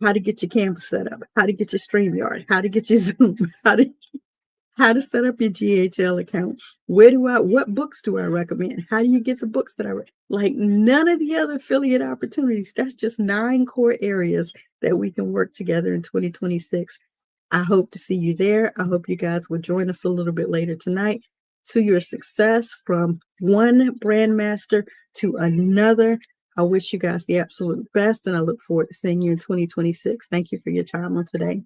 how to get your Canvas set up, how to get your StreamYard, how to get your Zoom, how to set up your GHL account. What books do I recommend? How do you get the books that like? None of the other affiliate opportunities. That's just 9 core areas that we can work together in 2026. I hope to see you there. I hope you guys will join us a little bit later tonight. To your success, from one brand master to another. I wish you guys the absolute best, and I look forward to seeing you in 2026. Thank you for your time on today.